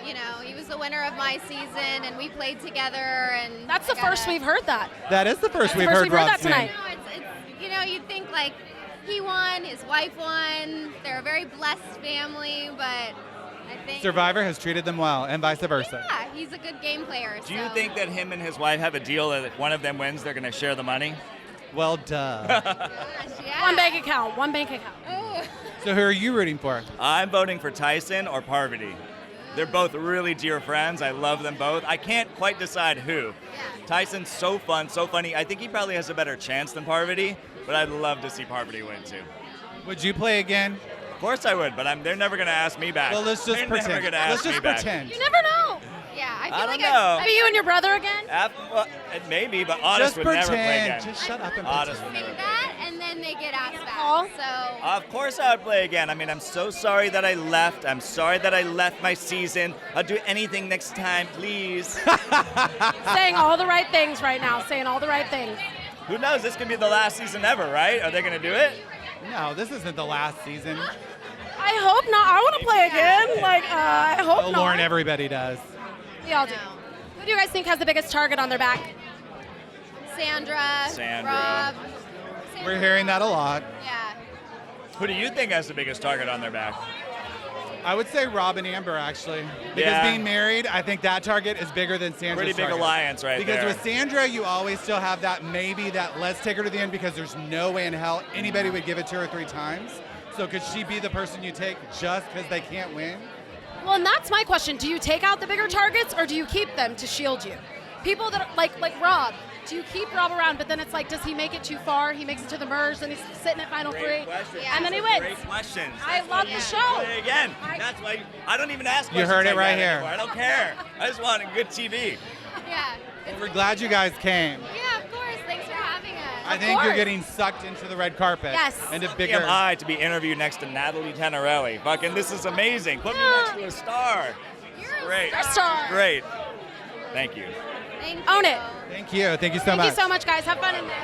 you know, he was the winner of my season and we played together and That's the first we've heard that. That is the first we've first heard we've heard Rob's that tonight. name. you know, you'd think like he won, his wife won. They're a very blessed family, but I think Survivor has treated them well, and vice versa. yeah, he's a good game player. Do you think that him and his wife have a deal that if one of them wins, they're going to share the money? Well, duh. One bank account. One bank account. Oh. So who are you rooting for? I'm voting for Tyson or Parvati. They're both really dear friends. I love them both. I can't quite decide who. Tyson's so fun, so funny. I think he probably has a better chance than Parvati, but I'd love to see Parvati win too. Would you play again? Of course I would, but they're never going to ask me back. Well, let's just they're pretend. Never gonna ask Let's just me back. pretend. You never know. Yeah, I I feel don't like know. Maybe you and your brother again? Well, maybe, but Otis Just would never play pretend. again. Just shut up and Otis pretend. would never play. that, and then they get asked back. So Of course I would play again. I mean, I'm so sorry that I left. I'm sorry that I left my season. I'll do anything next time, please. Saying all the right things right now. Saying all the right things. Who knows? This could be the last season ever, right? Are they going to do it? No, this isn't the last season. I hope not. I want to play again. I hope Oh, not. Lauren, everybody does. We all do. Who do you guys think has the biggest target on their back? Sandra, Rob. We're hearing that a lot. Yeah. Who do you think has the biggest target on their back? I would say Rob and Amber, actually. Because Yeah. being married, I think that target is bigger than Sandra's Pretty big target. alliance right because there. with Sandra, you always still have that maybe that let's take her to the end because there's no way in hell anybody would give it to her 3 times. So could she be the person you take just because they can't win? Well, and that's my question. Do you take out the bigger targets or do you keep them to shield you? People that like Rob, do you keep Rob around? But then it's like, does he make it too far? He makes it to the merge, then he's sitting at final 3, and then he wins. Great questions. I love the show. Play again. That's why I don't even ask You questions heard it like right that here. anymore. I don't care. I just want good TV. Yeah. Well, we're glad you guys came. Yeah, of course. Thanks for having us. I think you're getting sucked into the red carpet. Yes. And a Lucky bigger. am I to be interviewed next to Natalie Tenorelli. Fucking, this is amazing. Put me next to a star. Great. a star. Great. Thank you. Own it. Thank you. Thank you so Thank much. you so much, guys. Have fun in there.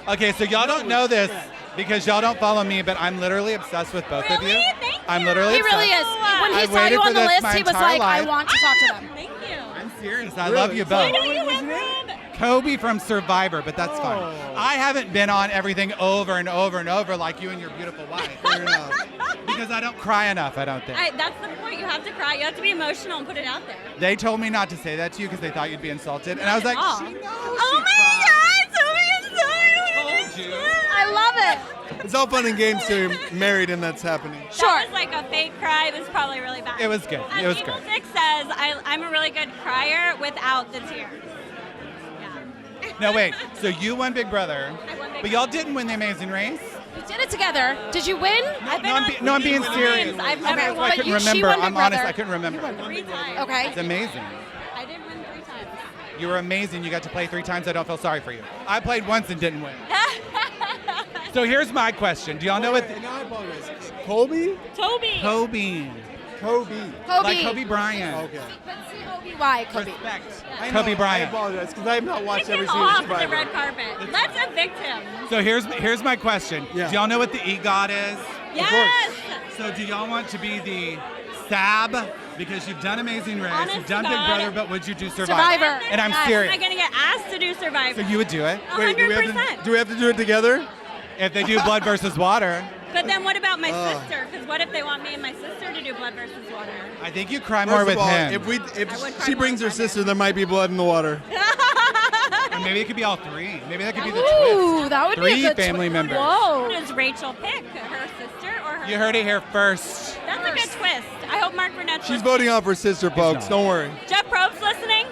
Okay, so y'all don't know this because y'all don't follow me, but I'm literally obsessed with both of you. I'm literally He obsessed. really is. When he I've saw you waited on for the this list, my he was entire like, I life. want to talk to them. Thank you. I'm serious. I love you both. Coby from Survivor, but that's fine. I haven't been on everything over and over and over like you and your beautiful wife. Because I don't cry enough, I don't think. That's the point. You have to cry. You have to be emotional and put it out there. They told me not to say that to you because they thought you'd be insulted. And I was like, Oh. she knows. Oh my God, Told you. I love it. It's all fun and games till you're married and that's happening. That was like a fake cry. It was probably really bad. It was good. It was Evil good. Dick says I'm a really good crier without the tears. No, wait. So you won Big Brother, but y'all didn't win The Amazing Race? We did it together. Did you win? No, I'm being serious. I've Okay, never but won. I couldn't she remember. won Big I'm honest. Brother. I couldn't remember. 3 times. Okay. It's amazing. I didn't win 3 times. You were amazing. You got to play 3 times. I don't feel sorry for you. I played once and didn't win. So here's my question. Do y'all know what? No, I apologize. Coby? Toby. Kobe. Kobe. Like Kobe Bryant. Okay. But C-O-B-Y, Kobe. I Kobe know, Bryant. I apologize because I have not watched Take every him season off of the Survivor. red carpet. Let's evict him. So here's my question. Yeah. Do y'all know what the EGOT is? Yes. So do y'all want to be the SAB? Because you've done Amazing Race, Honest you've done to Big God. Brother, but would you do Survivor. And I'm Yes. serious. Am I going to get asked to do Survivor? So you would do it? 100%. Do we have to do it together? If they do blood versus water, But then what about my sister? Because what if they want me and my sister to do blood versus water? I think you cry First more of with all, him. if I would cry she more brings her with him. sister, there might be blood in the water. Or maybe it could be all three. Maybe that could be the Ooh, twist. that would Three be a good family members. Whoa. Who does Rachel pick? Her sister or her? You heard it here first. That's a good twist. I hope Mark Burnett's She's listening. voting off her sister, folks. not. Don't worry. Jeff Probst listening?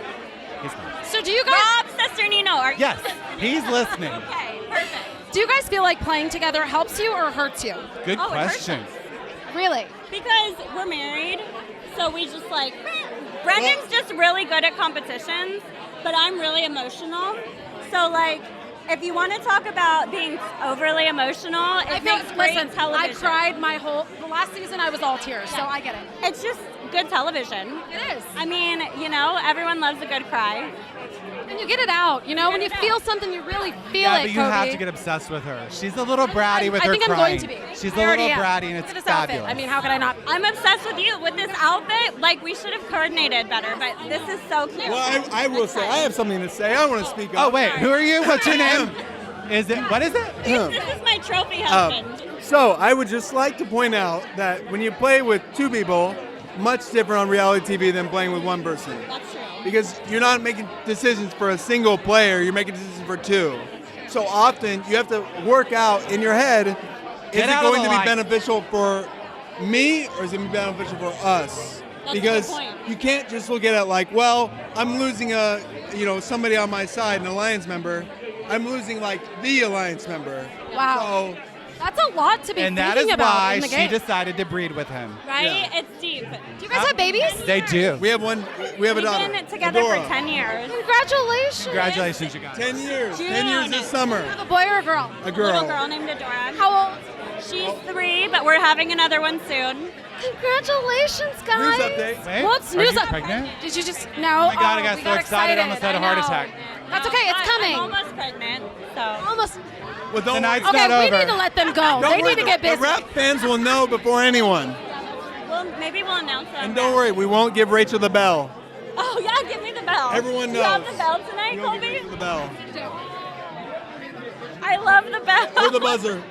So do you guys Rob's sister Nino, are you Yes, listening? he's listening. Okay, perfect. do you guys feel like playing together helps you or hurts you? Good Oh, it hurts question. Really? Because we're married, so we just like, Brendan's just really good at competitions, but I'm really emotional. So like, if you want to talk about being overly emotional, it makes great television. I cried the last season I was all tears, so I get it. It's just good television. It is. I mean, everyone loves a good cry. And you get it out, when you feel something, you really feel Yeah, it, but you Coby. have to get obsessed with her. She's a little bratty with I her think I'm crying. going to be. She's I a little already am. bratty, and Look it's at this outfit. fabulous. I mean, how could I not? I'm obsessed with you with this outfit. Like, we should have coordinated better, but this is so cute. Well, I will say, I have something to say. I want to speak Oh up. wait, who are you? What's your name? What is it? This is my trophy husband. So I would just like to point out that when you play with two people, much different on reality TV than playing with one person. That's true. Because you're not making decisions for a single player, you're making decisions for two. So often you have to work out in your head, is Get it out of going the to be line. beneficial for me or is it going to be beneficial for us? That's Because a good point. you can't just look at it like, well, I'm losing somebody on my side, an alliance member. I'm losing like the alliance member. Wow. So That's a lot to be And thinking that is about why in the she game. decided to breed with him. Right? Yeah. It's deep. Do you guys have babies? They do. we have one. We have a We've daughter. been together Adora. for 10 years. Congratulations. Congratulations, you guys. 10 years. June. 10 years this summer. A boy or a girl? A girl. Little girl named Adora. How old? She's 3, but we're having another one soon. Congratulations, News guys. update. Wait, What's are news you up? pregnant? Did you just no? Oh my God, I got we so excited, I almost had a heart know. attack. That's okay. It's coming. I'm almost pregnant, so. Almost. Well, don't The night's Okay, not we over. need to let them go. Don't They worry, need to get busy. The rap fans will know before anyone. Well, maybe we'll announce it. And don't worry, we won't give Rachel the bell. Oh, yeah, give me the bell. Everyone Do you have knows. the bell tonight, We won't give Coby? Rachel the bell. I love the bell. Or the buzzer.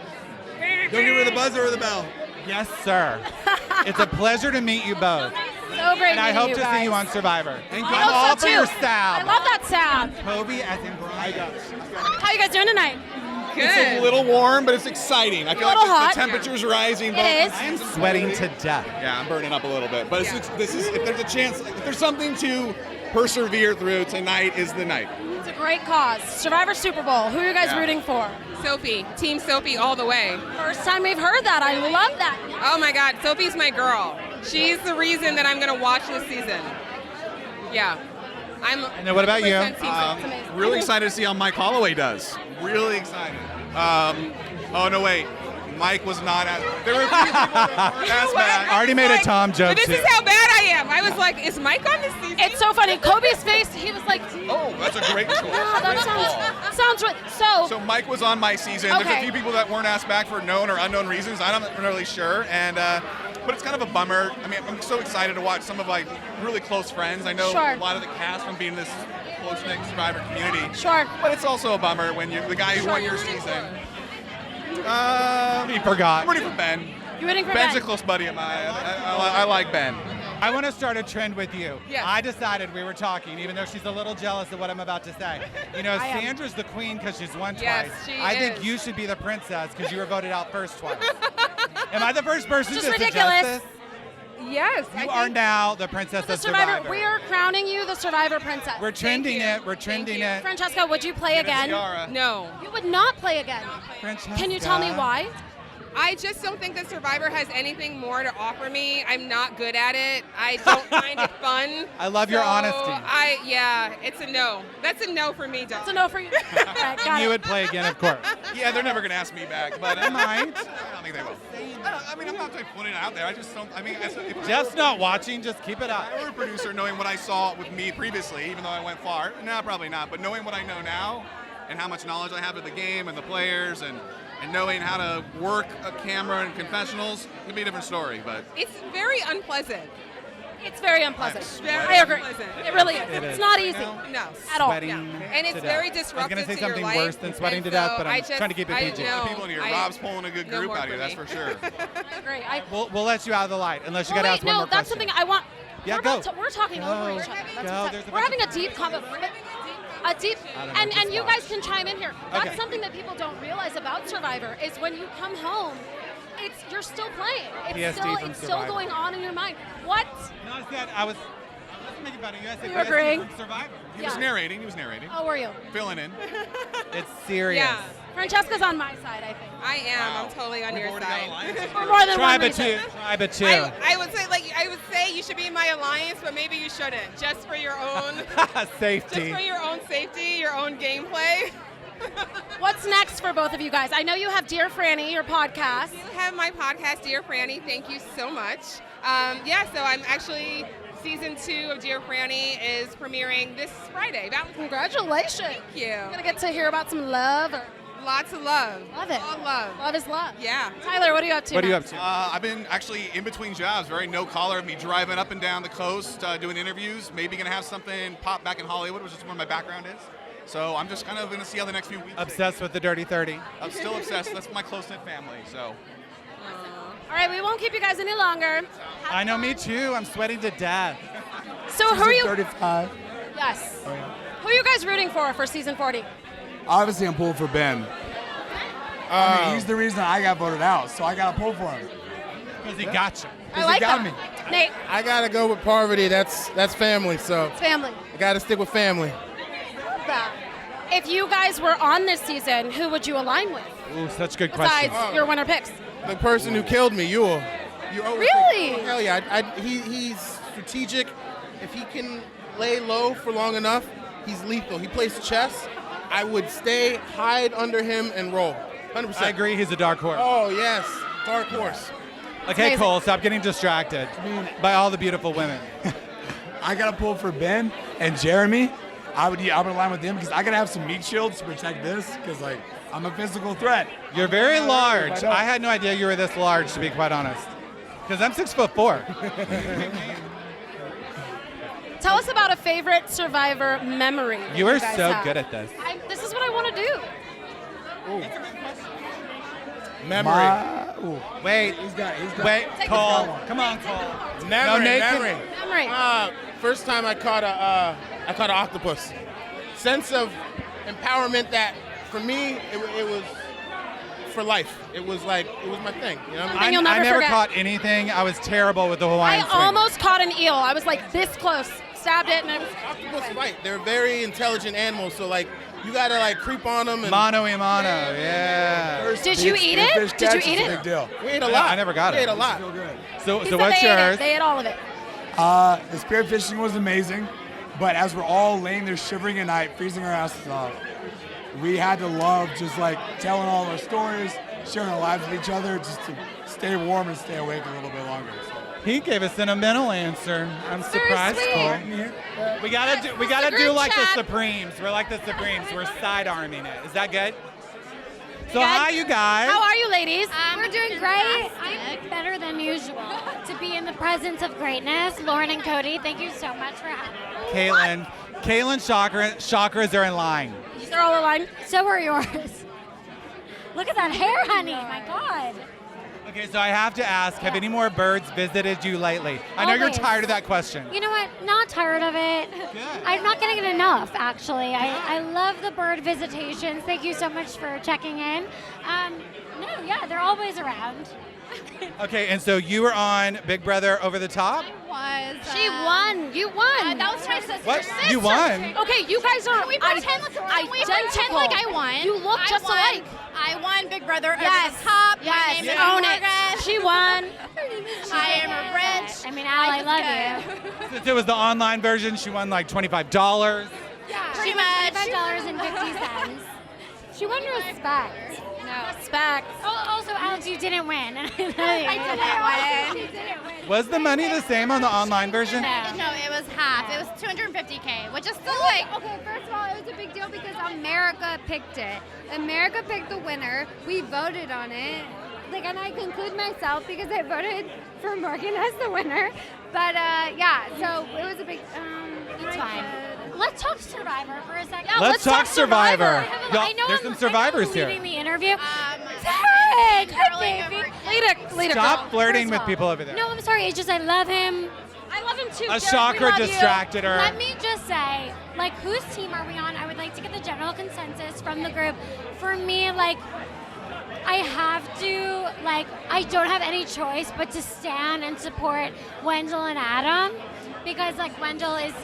Don't give her the buzzer or the bell. Yes, sir. It's a pleasure to meet you both. So great. And I meeting hope you to guys. see you on Survivor. And I I'm hope all so for too. your I stab. love that sound. Kobe as in Brian. How you guys doing tonight? It's a little warm, but it's exciting. I feel A little like hot. the temperature's rising. It is. I am sweating to death. Yeah, I'm burning up a little bit. But this is if there's a chance, if there's something to persevere through, tonight is the night. It's a great cause. Survivor Super Bowl. Who are you guys Yeah. rooting for? Sophie, Team Sophie all the way. First time we've heard that. I love that. Oh my God, Sophie's my girl. She's the reason that I'm gonna watch this season. Yeah, I'm. And then what about you? 100% Team Sophie. Really excited to see how Mike Holloway does. Really excited. Oh no, wait. Mike was not at. There were a few people that were asked back. I already made a Tom joke But this too. is how bad I am. I was like, is Mike on this season? It's so funny. Kobe's face, he was like, Oh, that's a great choice. yeah, that sounds right. So Mike was on my season. There's Okay. a few people that weren't asked back for known or unknown reasons. I'm not really sure, and but it's kind of a bummer. I mean, I'm so excited to watch some of my really close friends. I know Sure. a lot of the cast from being in this close-knit Survivor community. Sure. But it's also a bummer when you're the guy who won your season. He forgot. I'm rooting for Ben. You're rooting for Ben's Ben. a close buddy of mine. I like Ben. I want to start a trend with you. Yes. I decided we were talking, even though she's a little jealous of what I'm about to say. You know, I am. Sandra's the queen because she's won Yes, twice. she I think is. you should be the princess because you were voted out first twice. Am I the first person Just to ridiculous. suggest this? Yes. I You are think- now the princess The of Survivor. Survivor. We are crowning you the Survivor princess. We're trending you. it. We're trending it. Francesca, would you play again? Tiara. No. You would not play again. Can you tell me why? I just don't think that Survivor has anything more to offer me. I'm not good at it. I don't find it fun. I love your So honesty. Yeah, it's a no. That's a no for me, Doc. It's a no for you. All right, got You it. would play again, of course. Yeah, they're never going to ask me back, but They might. I don't think they will. I mean, I'm not putting it out there. I just don't. I mean, if Jeff's not watching. Just keep it up. If I were a producer, knowing what I saw with me previously, even though I went far, no, probably not. But knowing what I know now, and how much knowledge I have of the game and the players, and knowing how to work a camera and confessionals, it'd be a different story. But It's very unpleasant. It's very unpleasant. Very I agree. unpleasant. It really is. It It's is. not easy. No. At all. Sweating And it's to very death. disruptive I was going to say to your something life, worse than sweating and to death, so but I I'm just- trying to keep it I PG. know. people in here, I- Rob's pulling a good no group more out here, for that's me. for sure. Great. We'll let you out of the light unless you Well, got to wait, ask one no, more that's question. something I want. Yeah, we're go. about to- we're talking over each other. That's Go. what's There's a we're bunch having a deep convo. A deep, I don't know, and just you watch. guys can chime in here. That's Okay. something that people don't realize about Survivor is when you come home, you're still playing. PTSD from It's still Survivor. going on in your mind. What? No, I said I was thinking about it. You guys said You agreeing? from Survivor. He was Yeah. narrating. He was narrating. Oh, were you? Filling in. It's serious. Yeah. Francesca's on my side, I think. I am. I'm totally on your side. For more than Tribe one of two. reason. Tribe of two. I would say you should be in my alliance, but maybe you shouldn't. Just for your own Safety. Just for your own safety, your own gameplay. What's next for both of you guys? I know you have Dear Franny, your podcast. You have my podcast, Dear Franny. Thank you so much. So I'm actually season 2 of Dear Franny is premiering this Friday. Congratulations. Thank you. You're gonna get to hear about some love. Lots of love. Love it. All love. Love is love. Yeah. Tyler, what are you up to? What are you next? up to? I've been actually in between jobs, very no collar, me driving up and down the coast, doing interviews, maybe going to have something pop back in Hollywood, which is where my background is. So I'm just kind of going to see how the next few weeks. Obsessed with the Dirty 30. I'm still obsessed. That's my close-knit family, so. All right, we won't keep you guys any longer. I know, me too. I'm sweating to death. So who are you? 35. Yes. Who are you guys rooting for season 40? Obviously, I'm pulling for Ben. I mean, he's the reason I got voted out, so I got to pull for him. Because he got you. I like he got that. me. Nate, I gotta go with Parvati. That's family. So it's family. I gotta stick with family. Love that. If you guys were on this season, who would you align with? Ooh, such good Besides question. your winner picks. The person who killed me, Yul. Really? Hell yeah. He's strategic. If he can lay low for long enough, he's lethal. He plays chess. I would stay, hide under him, and roll. 100%. I agree. He's a dark horse. Oh yes, dark horse. Okay, amazing. Cole, stop getting distracted by all the beautiful women. I got to pull for Ben and Jeremy. I would align with them because I got to have some meat shields to protect this because, like, I'm a physical threat. You're very I know. large. I had no idea you were this large, to be quite honest. Because I'm 6'4". Tell us about a favorite Survivor memory. You are guys so have. good at this. This is what I want to do. Memory. Wait. Wait, Take Cole. this. Come on, Cole. Memory. Nate can- Memory. First time I caught an octopus. Sense of empowerment that for me it was for life. It was my thing. You know what I mean? you'll never I never forget. caught anything. I was terrible with the Hawaiian I swing. almost caught an eel. I was like this close. Stabbed it and I was. Octopus fight. They're very intelligent animals, so like you gotta like creep on them. And Mano y mano, yeah. Did you eat it? Did you eat it? Big deal. We ate a lot. I never got we it. ate a lot. So He said what's they ate yours? it. They ate all of it. The spearfishing was amazing, but as we're all laying there shivering at night, freezing our asses off, we had to love just like telling all of our stories, sharing our lives with each other, just to stay warm and stay awake a little bit longer. So. He gave a sentimental answer. I'm surprised, sweet. Cole. We gotta do group like chat. the Supremes. We're like the Supremes. We're side arming it. Is that good? So Good. hi, you guys. How are you, ladies? We're doing great. I'm better than usual to be in the presence of greatness. Lauren and Cody, thank you so much for having me. Caitlin, chakras are in line. They're all aligned. So are yours. Look at that hair, honey. My God. Okay, so I have to ask, have any more birds visited you lately? I know you're Always. tired of that question. You know what? Not tired of it. I'm not getting it enough, actually. I love the bird visitations. Thank you so much for checking in. They're always around. Okay, and so you were on Big Brother Over the Top? She won. You won. That was my sister. What? You won? Okay, you guys are. Can we pretend like I won? You look just alike. I won Big Brother Yes. Over the Top. Yes. My name is Own Morgan. it. She won. I am a rich. I mean, Al, I love you. Since it was the online version, she won like $25. Pretty much $25.50. She won respect. No. Respect. Oh, also, Alex, you didn't win. I didn't win. She didn't win. Was the money the same on the online version? No, it was half. It was $250K, which is still like. Okay, first of all, it was a big deal because America picked it. America picked the winner. We voted on it. Like, and I conclude myself because I voted for Morgan as the winner. But yeah, so it was a big. It's fine. Let's talk Survivor for a second. Yeah, let's talk Survivor. I know There's some survivors here. leading the interview. Taryn, baby. Lead it, Stop girl. flirting First with of all, people over there. No, I'm sorry. It's just I love him. I love him too. A Derek, shocker we love distracted her. Let me just say, like, whose team are we on? I would like to get the general consensus from the group. For me, like, I have to, like, I don't have any choice but to stand and support Wendell and Adam because, like, Wendell is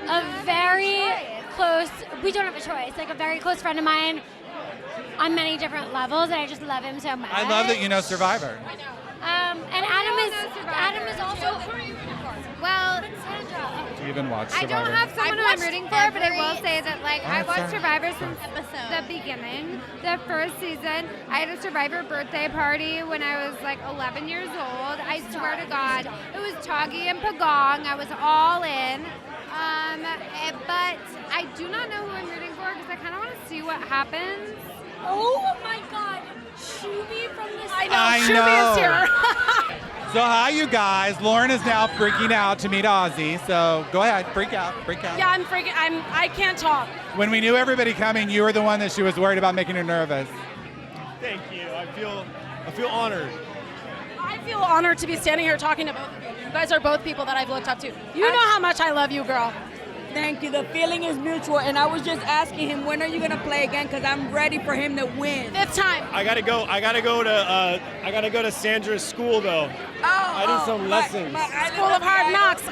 a very close, we don't have a choice, like a very close friend of mine on many different levels, and I just love him so much. I love that you know Survivor. And Adam is also. Well, Do you even watch I Survivor? don't have someone who I'm rooting for, but I will say that, like, Oh, I watched sorry. Survivor since the beginning. The first season, I had a Survivor birthday party when I was like 11 years old. I swear to God, it was Toggy and Pagong. I was all in. But I do not know who I'm rooting for because I kind of want to see what happens. Oh my God, Shuby from the. I know. Shuby is here. So hi, you guys. Lauren is now freaking out to meet Ozzy. So go ahead, freak out. Yeah, I'm freaking. I can't talk. When we knew everybody coming, you were the one that she was worried about making her nervous. Thank you. I feel honored. I feel honored to be standing here talking to both of you. You guys are both people that I've looked up to. You know how much I love you, girl. Thank you. The feeling is mutual, and I was just asking him, when are you gonna play again? Because I'm ready for him to win. 5th time. I gotta go to Sandra's school though. I need some lessons. School of Hard Knocks.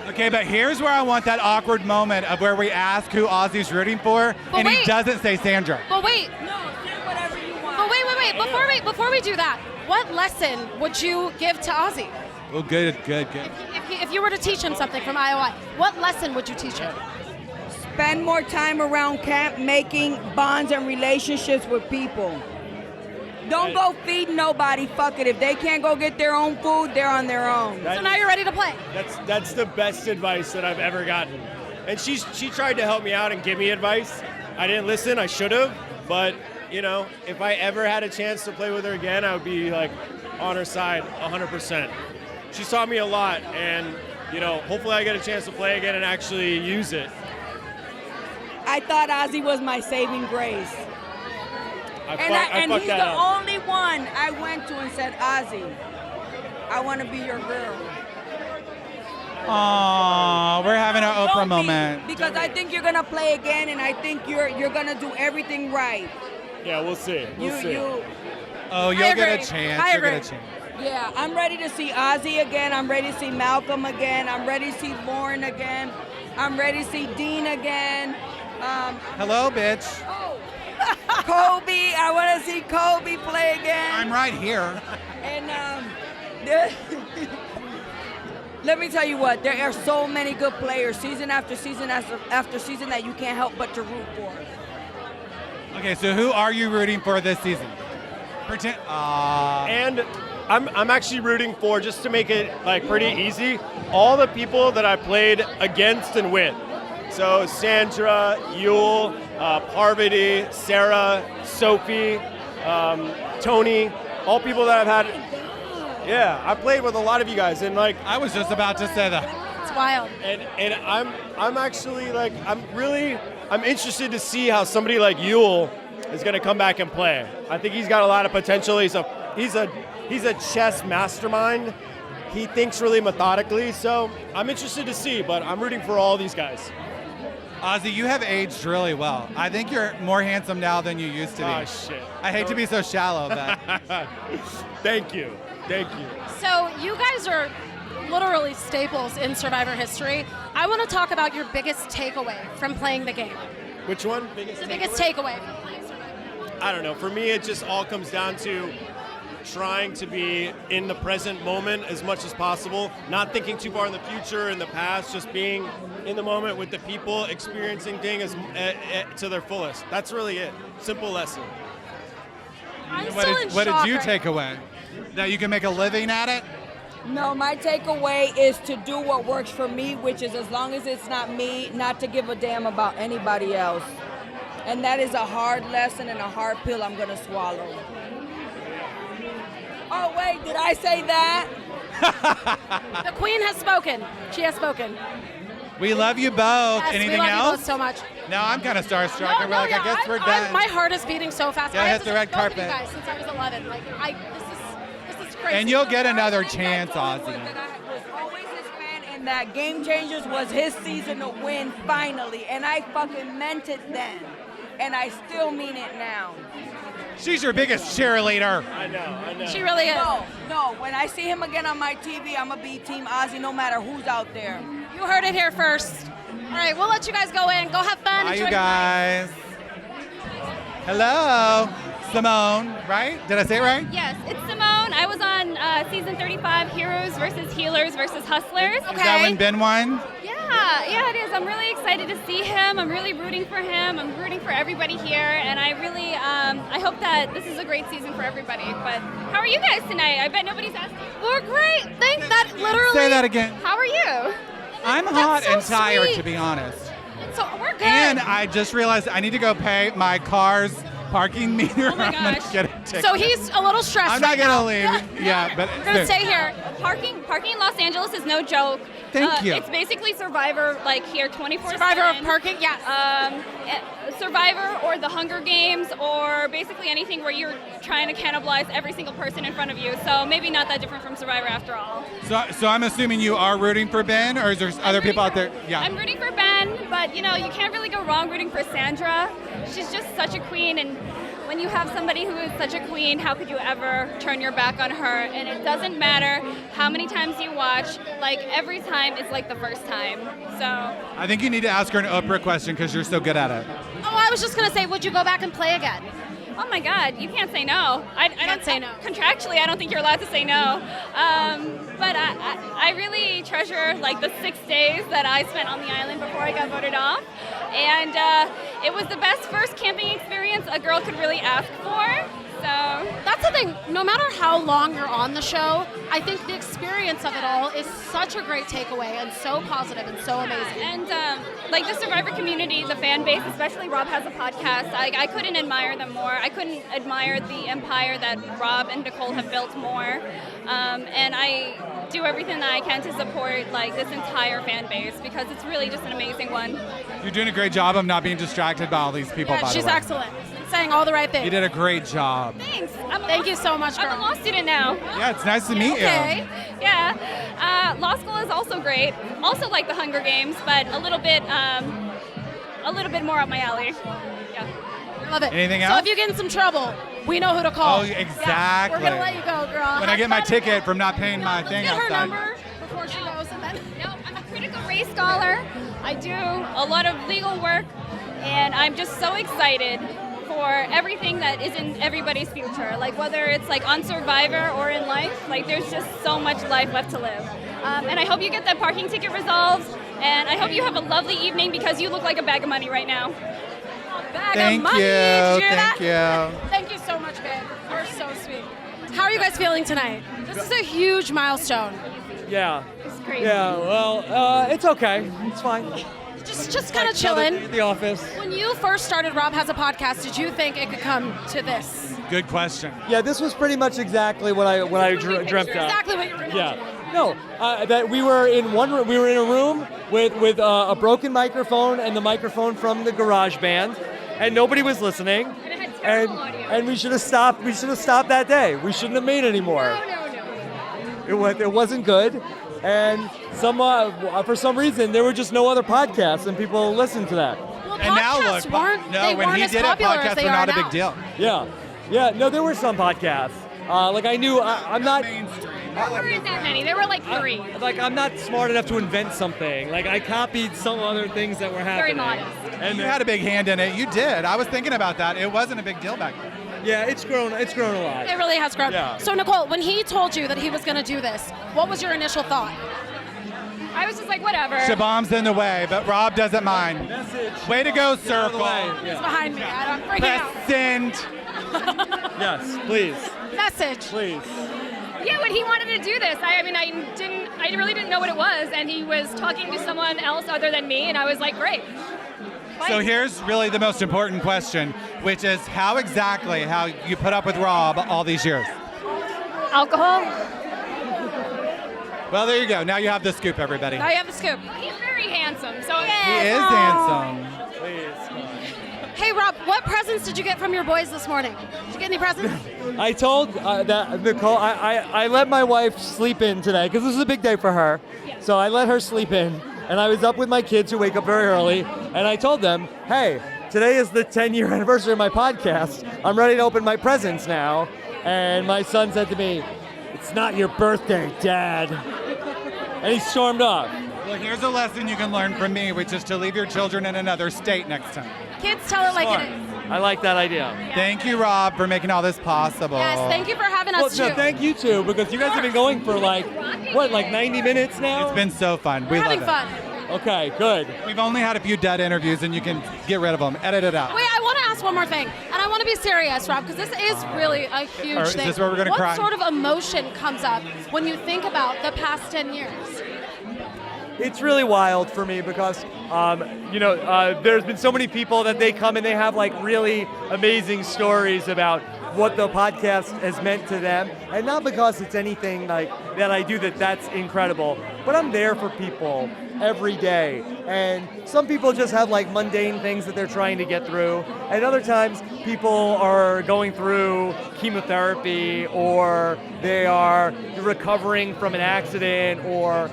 Okay, but here's where I want that awkward moment of where we ask who Ozzy's rooting for, But and he wait. doesn't say Sandra. But wait. No, say whatever you want. But wait. Before we do that, what lesson would you give to Ozzy? Oh, good. If you were to teach him something from IOI, what lesson would you teach him? Spend more time around camp making bonds and relationships with people. Don't go feed nobody. Fuck it. If they can't go get their own food, they're on their own. So now you're ready to play. That's the best advice that I've ever gotten. And she tried to help me out and give me advice. I didn't listen. I should have. But you know, if I ever had a chance to play with her again, I would be like on her side 100%. She taught me a lot, and you know, hopefully I get a chance to play again and actually use it. I thought Ozzy was my saving grace. And fucked he's that the up. only one I went to and said, Ozzy, I want to be your girl. Aww, we're having our Oprah moment. Because I think you're gonna play again, and I think you're gonna do everything right. Yeah, we'll see. We'll see. Oh, you'll get a chance. You'll get a chance. Yeah, I'm ready to see Ozzy again. I'm ready to see Malcolm again. I'm ready to see Lauren again. I'm ready to see Dean again. Hello, bitch. Coby, I want to see Coby play again. I'm right here. And let me tell you what, there are so many good players, season after season after season, that you can't help but to root for. Okay, so who are you rooting for this season? Pretend. And I'm actually rooting for, just to make it like pretty easy, all the people that I played against and with. So Sandra, Yule, Parvati, Sarah, Sophie, Tony, all people that I've had. Yeah, I played with a lot of you guys, and like I was just about to say that. It's wild. And I'm actually like I'm interested to see how somebody like Yule is going to come back and play. I think he's got a lot of potential. He's a chess mastermind. He thinks really methodically, so I'm interested to see, but I'm rooting for all these guys. Ozzy, you have aged really well. I think you're more handsome now than you used to be. Oh, shit. I hate to be so shallow, but... Thank you. So you guys are literally staples in Survivor history. I want to talk about your biggest takeaway from playing the game. Which one? The biggest takeaway from playing Survivor. I don't know. For me, it just all comes down to trying to be in the present moment as much as possible, not thinking too far in the future, in the past, just being in the moment with the people, experiencing things to their fullest. That's really it. Simple lesson. What did you take away? That you can make a living at it? No, my takeaway is to do what works for me, which is as long as it's not me, not to give a damn about anybody else. And that is a hard lesson and a hard pill I'm going to swallow. Oh, wait, did I say that? The queen has spoken. She has spoken. We love you both. Yes, Anything we love else? You both so much. No, I'm kind of starstruck. We're like, I guess we're done. My heart is beating so fast. Yeah, I have hit to the red go with you carpet. guys since I was 11. Like, this is crazy. And you'll get another chance, Ozzy. And that Game Changers was his season to win finally. And I fucking meant it then. And I still mean it now. She's your biggest cheerleader. I know. She really is. No, when I see him again on my TV, I'm going to be Team Ozzy no matter who's out there. You heard it here first. All right, we'll let you guys go in. Go have fun. Bye, Enjoy you guys. Hello, Simone, right? Did I say it right? Yes, it's Simone. I was on season 35, Heroes versus Healers versus Hustlers. Is that when Ben won? Yeah, it is. I'm really excited to see him. I'm really rooting for him. I'm rooting for everybody here, and I really, I hope that this is a great season for everybody. But how are you guys tonight? I bet nobody's asked you. We're great. Think that literally. Say that again. How are you? I'm hot so and tired, sweet. to be honest. So we're good. And I just realized I need to go pay my car's parking meter. Oh my I'm gonna gosh. get a ticket. So he's a little stressed. I'm not right gonna now. leave. Yeah, but We're gonna stay here. Parking in Los Angeles is no joke. Thank you. It's basically Survivor, like here, 24/7. Survivor of parking, yes. Survivor or the Hunger Games or basically anything where you're trying to cannibalize every single person in front of you. So maybe not that different from Survivor after all. So I'm assuming you are rooting for Ben, or is there other people out there? Yeah. I'm rooting for Ben, but you can't really go wrong rooting for Sandra. She's just such a queen, and when you have somebody who is such a queen, how could you ever turn your back on her? And it doesn't matter how many times you watch, like every time is like the first time. So I think you need to ask her an Oprah question because you're so good at it. Oh, I was just gonna say, would you go back and play again? oh my God, you can't say no. I don't say no. Contractually, I don't think you're allowed to say no. But I really treasure like the 6 days that I spent on the island before I got voted off. And it was the best first camping experience a girl could really ask for. So that's the thing. No matter how long you're on the show, I think the experience of it all is such a great takeaway and so positive and so amazing. And like the Survivor community, the fan base, especially Rob has a podcast. I couldn't admire them more. I couldn't admire the empire that Rob and Nicole have built more. And I do everything that I can to support like this entire fan base because it's really just an amazing one. You're doing a great job of not being distracted by all these people. Yeah, by she's the way. excellent. Saying all the right things. You did a great job. Thanks. Thank you so much, girl. I'm a law student now. Yeah, it's nice to meet Okay. you. Yeah. Law school is also great. Also like the Hunger Games, but a little bit more up my alley. Yeah. Love it. Anything So else? if you get in some trouble, we know who to call. Oh, exactly. We're gonna let you go, girl. When I get my ticket from not paying my thing Get her outside. number before she goes, and then. No, I'm a critical race scholar. I do a lot of legal work, and I'm just so excited for everything that is in everybody's future. Like whether it's like on Survivor or in life, like there's just so much life left to live. And I hope you get that parking ticket resolved, and I hope you have a lovely evening because you look like a bag of money right now. Thank you. Did you hear Thank that? you. Thank you so much, babe. You're so sweet. How are you guys feeling tonight? This is a huge milestone. Yeah. It's crazy. Yeah, well, it's okay. It's fine. Just kind of chilling. At the office. When you first started Rob Has a Podcast, did you think it could come to this? Good question. Yeah, this was pretty much exactly what I dreamt of. Exactly what you were going Yeah. No, that we were in one room. We were in a room with a broken microphone and the microphone from the garage band, and nobody was listening. And it had terrible audio. And we should have stopped. We should have stopped that day. We shouldn't have made any more. No. It wasn't good, and for some reason there were just no other podcasts, and people listened to that. Well, And now look, when he did it, podcasts were not a big deal. Yeah. No, there were some podcasts. Like I knew, I'm not. There weren't that many. There were like 3. Like I'm not smart enough to invent something. Like I copied some other things that were happening. Very modest. And you had a big hand in it. You did. I was thinking about that. It wasn't a big deal back then. Yeah, it's grown a lot. It really has grown. Yeah. So Nicole, when he told you that he was going to do this, what was your initial thought? I was just like, whatever. Shabam's in the way, but Rob doesn't mind. Way to go, Circle. He's behind me. I'm freaking out. Press send. Yes, please. Message. Please. Yeah, when he wanted to do this, I really didn't know what it was, and he was talking to someone else other than me, and I was like, great. So here's really the most important question, which is how you put up with Rob all these years? Alcohol? Well, there you go. Now you have the scoop, everybody. Now you have the scoop. He's very handsome, so He is handsome. Hey, Rob, what presents did you get from your boys this morning? Did you get any presents? I told that Nicole, I let my wife sleep in today because this is a big day for her. So I let her sleep in, and I was up with my kids who wake up very early, and I told them, hey, today is the 10-year anniversary of my podcast. I'm ready to open my presents now. And my son said to me, it's not your birthday, Dad. And he stormed off. Well, here's a lesson you can learn from me, which is to leave your children in another state next time. Kids tell it like it is. I like that idea. Thank you, Rob, for making all this possible. Yes, thank you for having us, No, too. thank you too, because you guys have been going for like 90 minutes now? It's been so fun. We're love having it. fun. Okay, good. We've only had a few dead interviews, and you can get rid of them. Edit it out. Wait, I want to ask one more thing, and I want to be serious, Rob, because this is really a huge Is thing. this where we're gonna what cry? sort of emotion comes up when you think about the past 10 years? It's really wild for me because, there's been so many people that they come and they have like really amazing stories about what the podcast has meant to them. And not because it's anything like that I do that's incredible, but I'm there for people every day. And some people just have like mundane things that they're trying to get through. And other times people are going through chemotherapy, or they are recovering from an accident, or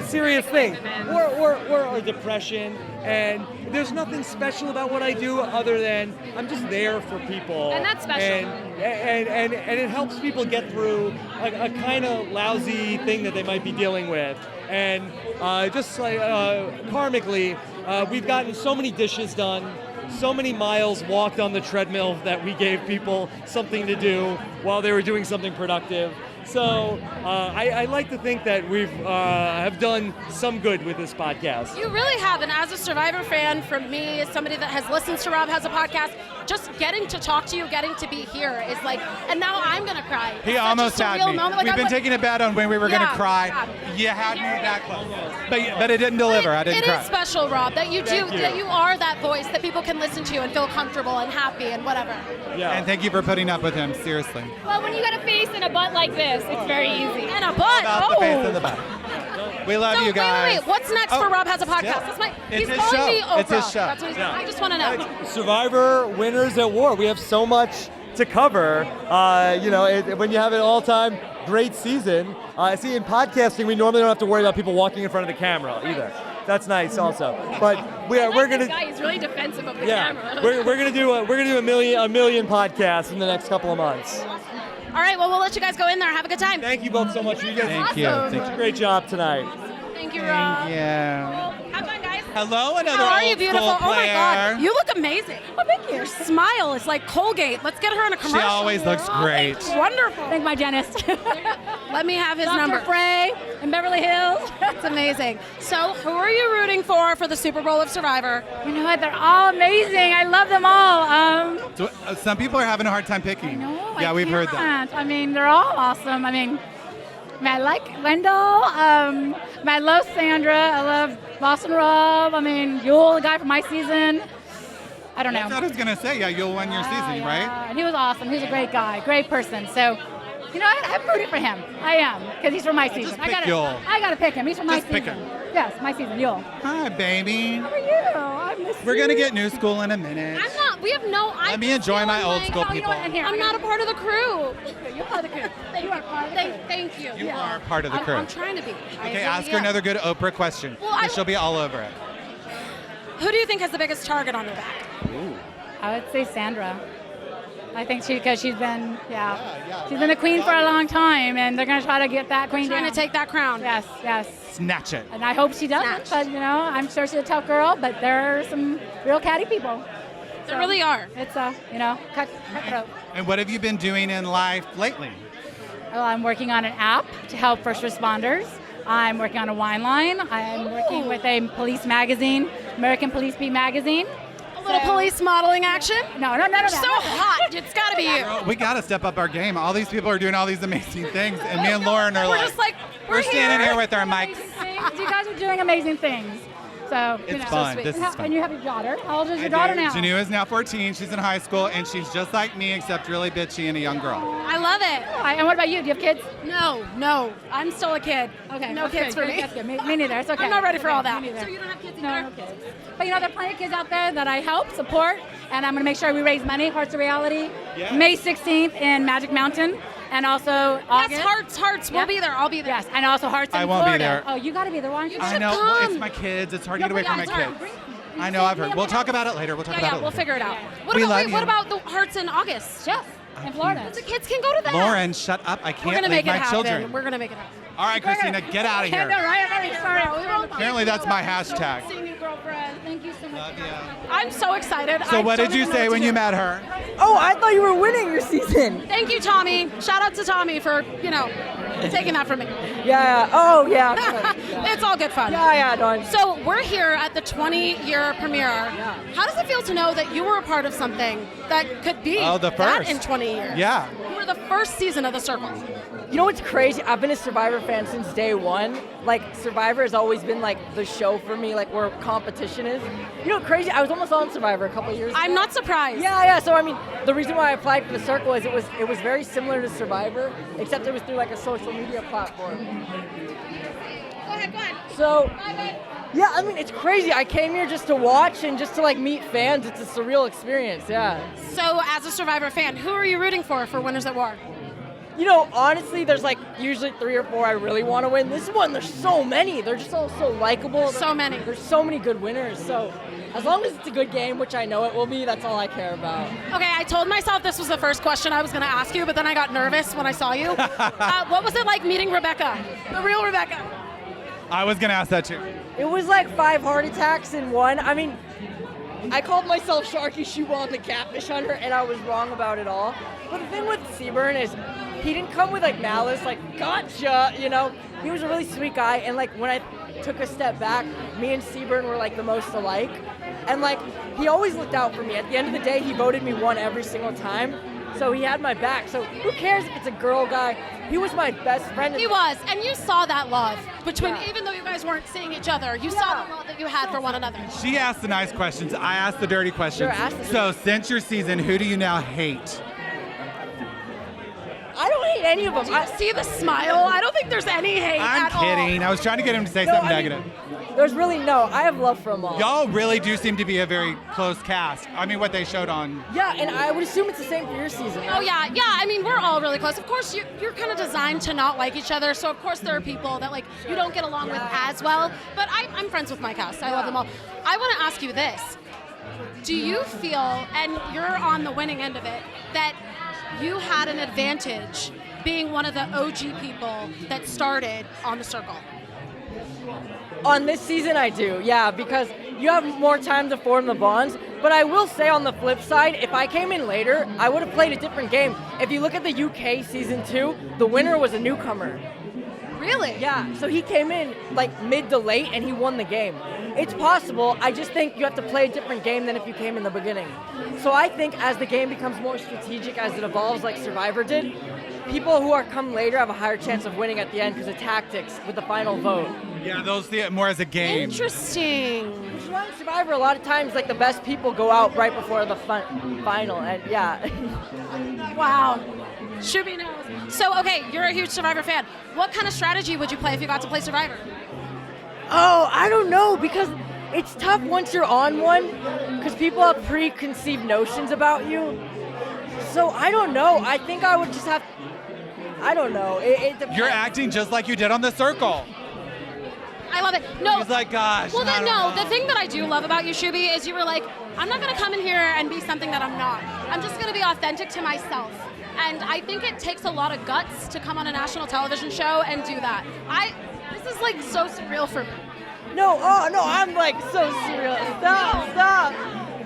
serious things, or depression. And there's nothing special about what I do other than I'm just there for people. And that's special. And it helps people get through a kind of lousy thing that they might be dealing with. And just like karmically, we've gotten so many dishes done, so many miles walked on the treadmill that we gave people something to do while they were doing something productive. So I like to think that we've have done some good with this podcast. You really have, and as a Survivor fan, from me, as somebody that has listened to Rob Has a Podcast, just getting to talk to you, getting to be here is like, and now I'm going to cry. He almost had me. Moment. We've been taking a bet on when we were going to cry. Yeah. You had me that close. But it didn't deliver. I didn't cry. It is special, Rob, that you Thank you. that you are that voice that people can listen to and feel comfortable and happy and whatever. Yeah. And thank you for putting up with him, seriously. Well, when you got a face and a butt like this, it's very easy. And a butt. About the face and the butt. We love you guys. Wait. What's next for Rob Has a Podcast? He's his calling show. me Oprah. It's his show. That's what he's I just want to know. Survivor Winners at War. We have so much to cover. When you have an all-time great season. See, in podcasting, we normally don't have to worry about people walking in front of the camera either. That's nice, also. But we're gonna. This guy is really defensive of the camera. we're gonna do a million podcasts in the next couple of months. All right, well, we'll let you guys go in there. Have a good time. Thank you both so much. You guys Thank you. Awesome. Thank you. Great job tonight. Thank you, Rob. Yeah. Have fun, guys. Hello, another How are you, old beautiful? school Oh my God, player. you look amazing. Oh, thank you. Your smile is like Colgate. Let's get her in a commercial. She always looks great. Wonderful. Thank my dentist. Let me have his Dr. number. Frey in Beverly Hills. That's amazing. So, who are you rooting for the Super Bowl of Survivor? You know what? They're all amazing. I love them all. So, some people are having a hard time picking. Yeah, we've heard that. I mean, they're all awesome. I like Wendell. I love Sandra. I love Boston Rob. Yule, the guy from my season. I don't know. That's what I was going to say. Yeah, you'll win your season, right? And he was awesome. He's a great guy, great person. So, I'm rooting for him. I am, because he's from my season. pick Yule. I gotta pick him. He's from my Just pick season. him. Yes, my season. Yule. Hi, baby. How are you? I miss We're you. going to get new school in a minute. I'm not. We have no. Let me enjoy my old school people. I'm not a part of the crew. You're part of the crew. You are part of the crew. Thank you. You are part of the crew. I'm trying to be. Okay, ask her another good Oprah question. Well, She'll be all over it. Who do you think has the biggest target on her back? I would say Sandra. I think because she's been, she's been the queen for a long time, and they're going to try to get that queen Trying down. to take that crown. Yes. Snatch it. And I hope she doesn't, but I'm sure she's a tough girl, but there are some real catty people. They really are. It's cutthroat. And what have you been doing in life lately? Well, I'm working on an app to help first responders. I'm working on a wine line. I'm working with a police magazine, American Police Beat magazine. A little police modeling action? No. You're so hot. It's got to be you. Girl, we got to step up our game. All these people are doing all these amazing things, and me and Lauren are We're like, just like, we're standing here with our mics. You guys are doing amazing things. So It's fun. This is fun. And you have your daughter. How old is your I daughter do. now? Janu is now 14. She's in high school, and she's just like me, except really bitchy and a young girl. I love it. And what about you? Do you have kids? No. I'm still a kid. Okay. No kids for me. That's good. Me neither. It's okay. I'm not ready for all that. Me neither. So you don't have kids No, either? no kids. But there are plenty of kids out there that I help, support, and I'm going to make sure we raise money. Hearts of Reality, Yes. May 16th in Magic Mountain, and also August. Yes, Hearts. We'll be there. I'll be there. Yes, and also Hearts in I won't be Florida. there. Oh, you got to be there. Why don't you? I know. Well, it's my kids. It's hard to get away from my kids. I know. I've heard. We'll talk about it later. We'll talk about it We'll later. figure it out. What We about love you. what about the Hearts in August? Yes, in Florida. The kids can go to that. Lauren, shut up. I We're can't gonna leave make it my happen. children. We're gonna make it happen. All right, Christina, get out of I know, here. right? I'm very sorry. Apparently, that's my hashtag. Seeing you, girlfriend. Thank you so much. I'm so excited. So I what don't did you even know say what when to you do. met her? Oh, I thought you were winning your season. Thank you, Tommy. Shout out to Tommy for, taking that from me. Yeah. Oh, yeah. It's all good fun. Yeah, no. So we're here at the 20-year premiere. How does it feel to know that you were a part of something that could be Oh, the that first. in 20 years? Yeah. You were the first season of The Circle. You know what's crazy? I've been a Survivor fan since day one. Like, Survivor has always been, like, the show for me, like, where competition is. You know, crazy, I was almost on Survivor a couple of years ago. I'm not surprised. Yeah, so, I mean, the reason why I applied for The Circle is it was very similar to Survivor, except it was through, like, a social media platform. Go ahead. So, yeah, I mean, it's crazy. I came here just to watch and just to, like, meet fans. It's a surreal experience, yeah. So as a Survivor fan, who are you rooting for Winners at War? You know, honestly, there's like usually 3 or 4 I really want to win. This one, there's so many. They're just all so likable. So many. There's so many good winners. So as long as it's a good game, which I know it will be, that's all I care about. Okay, I told myself this was the first question I was going to ask you, but then I got nervous when I saw you. What was it like meeting Rebecca, the real Rebecca? I was going to ask that too. It was like 5 heart attacks in one. I mean, I called myself Sharky Shoeball the Catfish Hunter, and I was wrong about it all. But the thing with Seaburn is he didn't come with like malice, like gotcha, you know. He was a really sweet guy, and like when I took a step back, me and Seaburn were like the most alike. And like he always looked out for me. At the end of the day, he voted me 1 every single time. So he had my back. So who cares if it's a girl guy? He was my best friend. He was, and you saw that love between, even though you guys weren't seeing each other, you saw the love that you had for one another. She asked the nice questions. I asked the dirty questions. Sure, ask the So since your season, who do you now hate? I don't hate any of them. Do you see the smile? I don't think there's any hate I'm at all. kidding. I was trying to get him to say No, something I mean, negative. There's really no. I have love for them all. Y'all really do seem to be a very close cast. I mean, what they showed on. Yeah, and I would assume it's the same for your season. Oh yeah. I mean, we're all really close. Of course, you're kind of designed to not like each other, so of course there are people that like you don't get along with as well. But I'm friends with my cast. I love them all. I want to ask you this: do you feel, and you're on the winning end of it, that you had an advantage being one of the OG people that started on The Circle? On this season, I do, yeah, because you have more time to form the bonds. But I will say on the flip side, if I came in later, I would have played a different game. If you look at the UK season 2, the winner was a newcomer. Really? Yeah, so he came in like mid to late and he won the game. It's possible, I just think you have to play a different game than if you came in the beginning. So I think as the game becomes more strategic, as it evolves like Survivor did, people who are come later have a higher chance of winning at the end because of tactics with the final vote. Yeah, they'll see it more as a game. Interesting. Which is why in Survivor, a lot of times, like the best people go out right before the final, and yeah. Wow. Shubi knows. So, okay, you're a huge Survivor fan. What kind of strategy would you play if you got to play Survivor? Oh, I don't know, because it's tough once you're on one, because people have preconceived notions about you. So I don't know. I think I would just have. I don't know. It depends. You're acting just like you did on The Circle. I love it. No. He's like, gosh. Well, I then, don't no. know. The thing that I do love about you, Shubi, is you were like, I'm not going to come in here and be something that I'm not. I'm just going to be authentic to myself. And I think it takes a lot of guts to come on a national television show and do that. This is like so surreal for me. No, I'm like so surreal. Stop.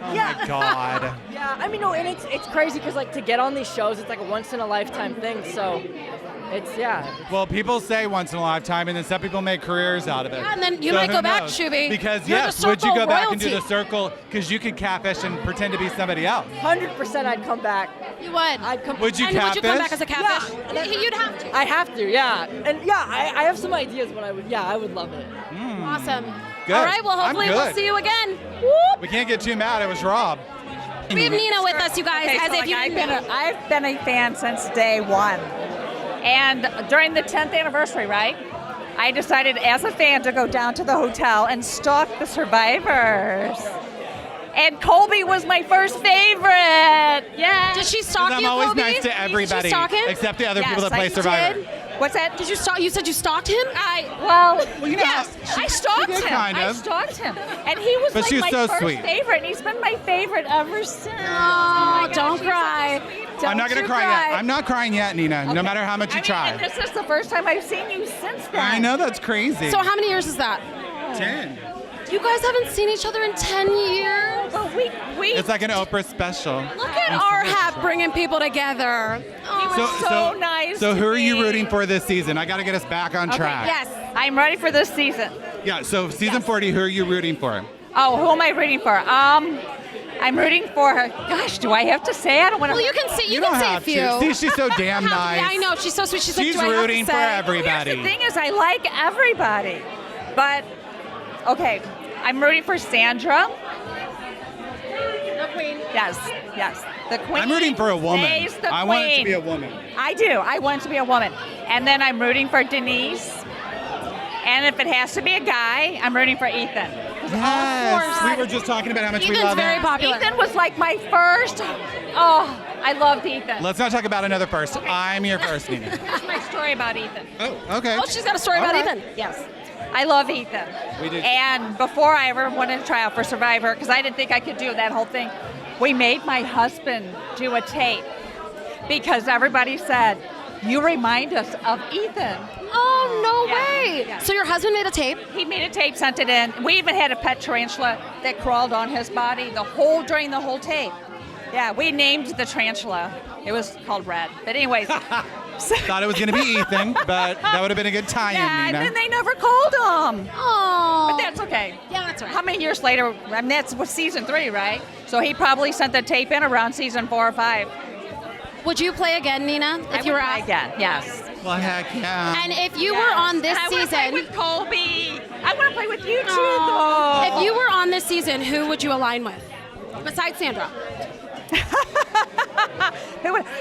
Oh my God. Yeah, I mean, no, and it's crazy because like to get on these shows, it's like a once in a lifetime thing. So it's Well, people say once in a lifetime, and then some people make careers out of it. Yeah, and then you So might who go back, knows? Shuby. Because You're yes, the would you Circle go back and do the royalty. circle? Because you could catfish and pretend to be somebody else. 100% I'd come back. You would. I'd come. Would you And would you come catfish? back as a catfish? You'd have to. I have to, yeah. And yeah, I have some ideas what I would. Yeah, I would love it. Awesome. Good. All right, well, I'm hopefully we'll good. see you again. We can't get too mad. It was Rob. We have Nina with us, you guys. Okay, as so if like you I've been a fan since day one. And during the 10th anniversary, right, I decided as a fan to go down to the hotel and stalk the survivors. And Coby was my first favorite. Yeah. Did she stalk I'm you, always Coby? nice to everybody, Did you stalk him? except the other people that Yes, play I Survivor. did. What's that? Did you stalk? You said you stalked him? Well, you know, yes, I stalked did him. kind I of. stalked him, and he was But like she's my so first sweet. favorite, and he's been my favorite ever since. Oh, don't cry. I'm not going to cry yet. I'm not crying yet, Nina, no matter how much you try. And this is the first time I've seen you since then. I know, that's crazy. So how many years is that? 10. You guys haven't seen each other in 10 years? But we It's like an Oprah special. Look at RHAP bringing people together. was so nice So to who are you me. rooting for this season? I got to get us back on track. Yes, I'm ready for this season. Yeah, so season 40, who are you rooting for? Oh, who am I rooting for? I'm rooting for her. Gosh, do I have to say? I don't want to. Well, you can say You can don't say have a few. to. See, she's so damn nice. Yeah, I know. She's so sweet. She's She's like, do I have rooting to for say? everybody. The thing is, I like everybody, but okay, I'm rooting for Sandra. The queen. Yes, the queen. I'm rooting for a woman. Stays the I want it to queen. be a woman. I do. I want it to be a woman, and then I'm rooting for Denise. And if it has to be a guy, I'm rooting for Ethan. Yes. We were just talking about how much we Ethan's love very him. popular. Ethan was like my first. Oh, I loved Ethan. Let's not talk about another first. I'm your first, Nina. Here's my story about Ethan. Oh, okay. Oh, she's got a story All about right. Ethan. Yes. I love Ethan. We did. And before I ever wanted to try out for Survivor, because I didn't think I could do that whole thing, we made my husband do a tape because everybody said, you remind us of Ethan. Oh, no Yeah, way. yeah. So your husband made a tape? He made a tape, sent it in. We even had a pet tarantula that crawled on his body during the whole tape. Yeah, we named the tarantula. It was called Red. But anyways. Thought it was going to be Ethan, but that would have been a good tie-in, Yeah, and Nina. then they never called him. Oh. But that's okay. Yeah, that's right. How many years later? I mean, that's was season 3, right? So he probably sent the tape in around season 4 or 5. Would you play again, Nina, if you were asked? Again, yes. Well, heck yeah. And if you were on this And I wanna season, play with Coby. I want to play with you too, Aw. though. If you were on this season, who would you align with? Besides Sandra.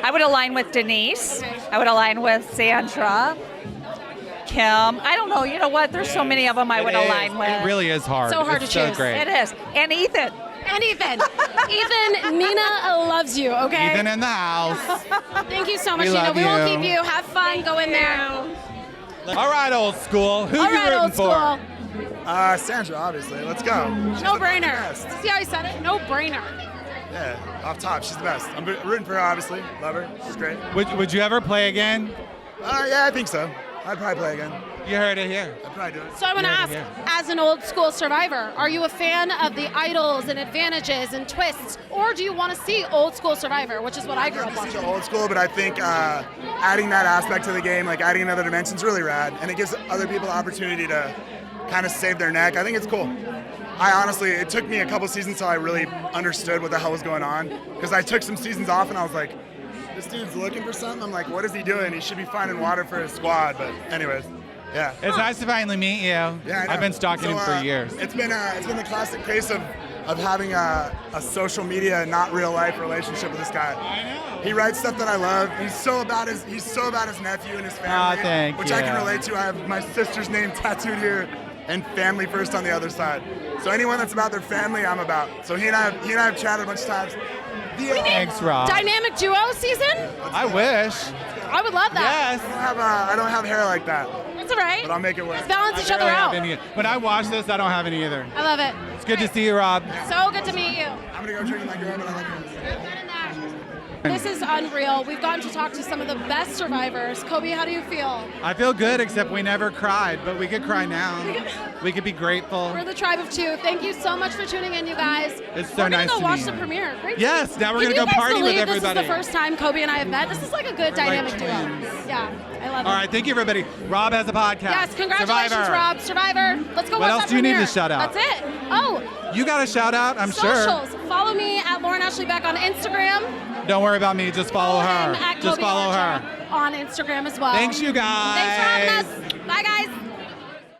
I would align with Denise. I would align with Sandra. Kim. I don't know. You know what? There's so many of them I would align with. It really is hard. So hard it's to so choose. great. It is. And Ethan. And Ethan. Ethan, Nina loves you, okay? Ethan in the house. Thank you so much, We Nina. love We won't you. keep you. Have fun. Go in there. All right, old school. Who All you right, rooting old for? school. Sandra, obviously. Let's go. No brainer. See how he said it? No brainer. Yeah, off top, she's the best. I'm rooting for her, obviously. Love her. She's great. Would you ever play again? Yeah, I think so. I'd probably play again. You heard it here. I'd probably do it. So I want to Yeah, ask, yeah. as an old school survivor, are you a fan of the idols and advantages and twists, or do you want to see old school Survivor, which is what I grew up watching? Old school, but I think adding that aspect to the game, like adding another dimension, is really rad, and it gives other people the opportunity to kind of save their neck. I think it's cool. I honestly, it took me a couple seasons till I really understood what the hell was going on, because I took some seasons off and I was like, this dude's looking for something. I'm like, what is he doing? He should be finding water for his squad. But anyways, yeah. It's nice to finally meet you. Yeah, I know. I've been stalking him for years. It's been the classic case of having a social media, not real life relationship with this guy. I know. He writes stuff that I love. He's so about his nephew and his family, thank which I can you. relate to. I have my sister's name tattooed here, and family first on the other side. So anyone that's about their family, I'm about. So he and I have chatted a bunch of times. Thanks, Rob. Dynamic duo season? I wish. I would love that. Yes. I don't have hair like that, It's all right. but I'll make it work. Let's balance each I other barely have out. any. When I watch this, I don't have any either. I love it. It's good to see you, Rob. So good to meet you. I'm gonna go drink my girl, but I like her. This is unreal. We've gotten to talk to some of the best survivors. Coby, how do you feel? I feel good, except we never cried, but we could cry now. We could be grateful. We're the tribe of two. Thank you so much for tuning in, you guys. It's so We're nice gonna to go watch meet the you. premiere. Great. Yes, now we're Can gonna go you guys party with believe everybody. This is the first time Kobe and I have met. This is like a good dynamic duo. Yeah, I love it. All right, thank you, everybody. Rob has a podcast. Yes, congratulations, Survivor. Rob. Survivor. Let's go What watch else that do you need premiere. to shout out? That's it. Oh, You got a shout out, I'm sure. socials. Follow me at Lauren Ashley Beck on Instagram. Don't worry about me, just follow her. At Just Koby follow Archa her. on Instagram as well. Thanks, you guys. Thanks for having us. Bye, guys.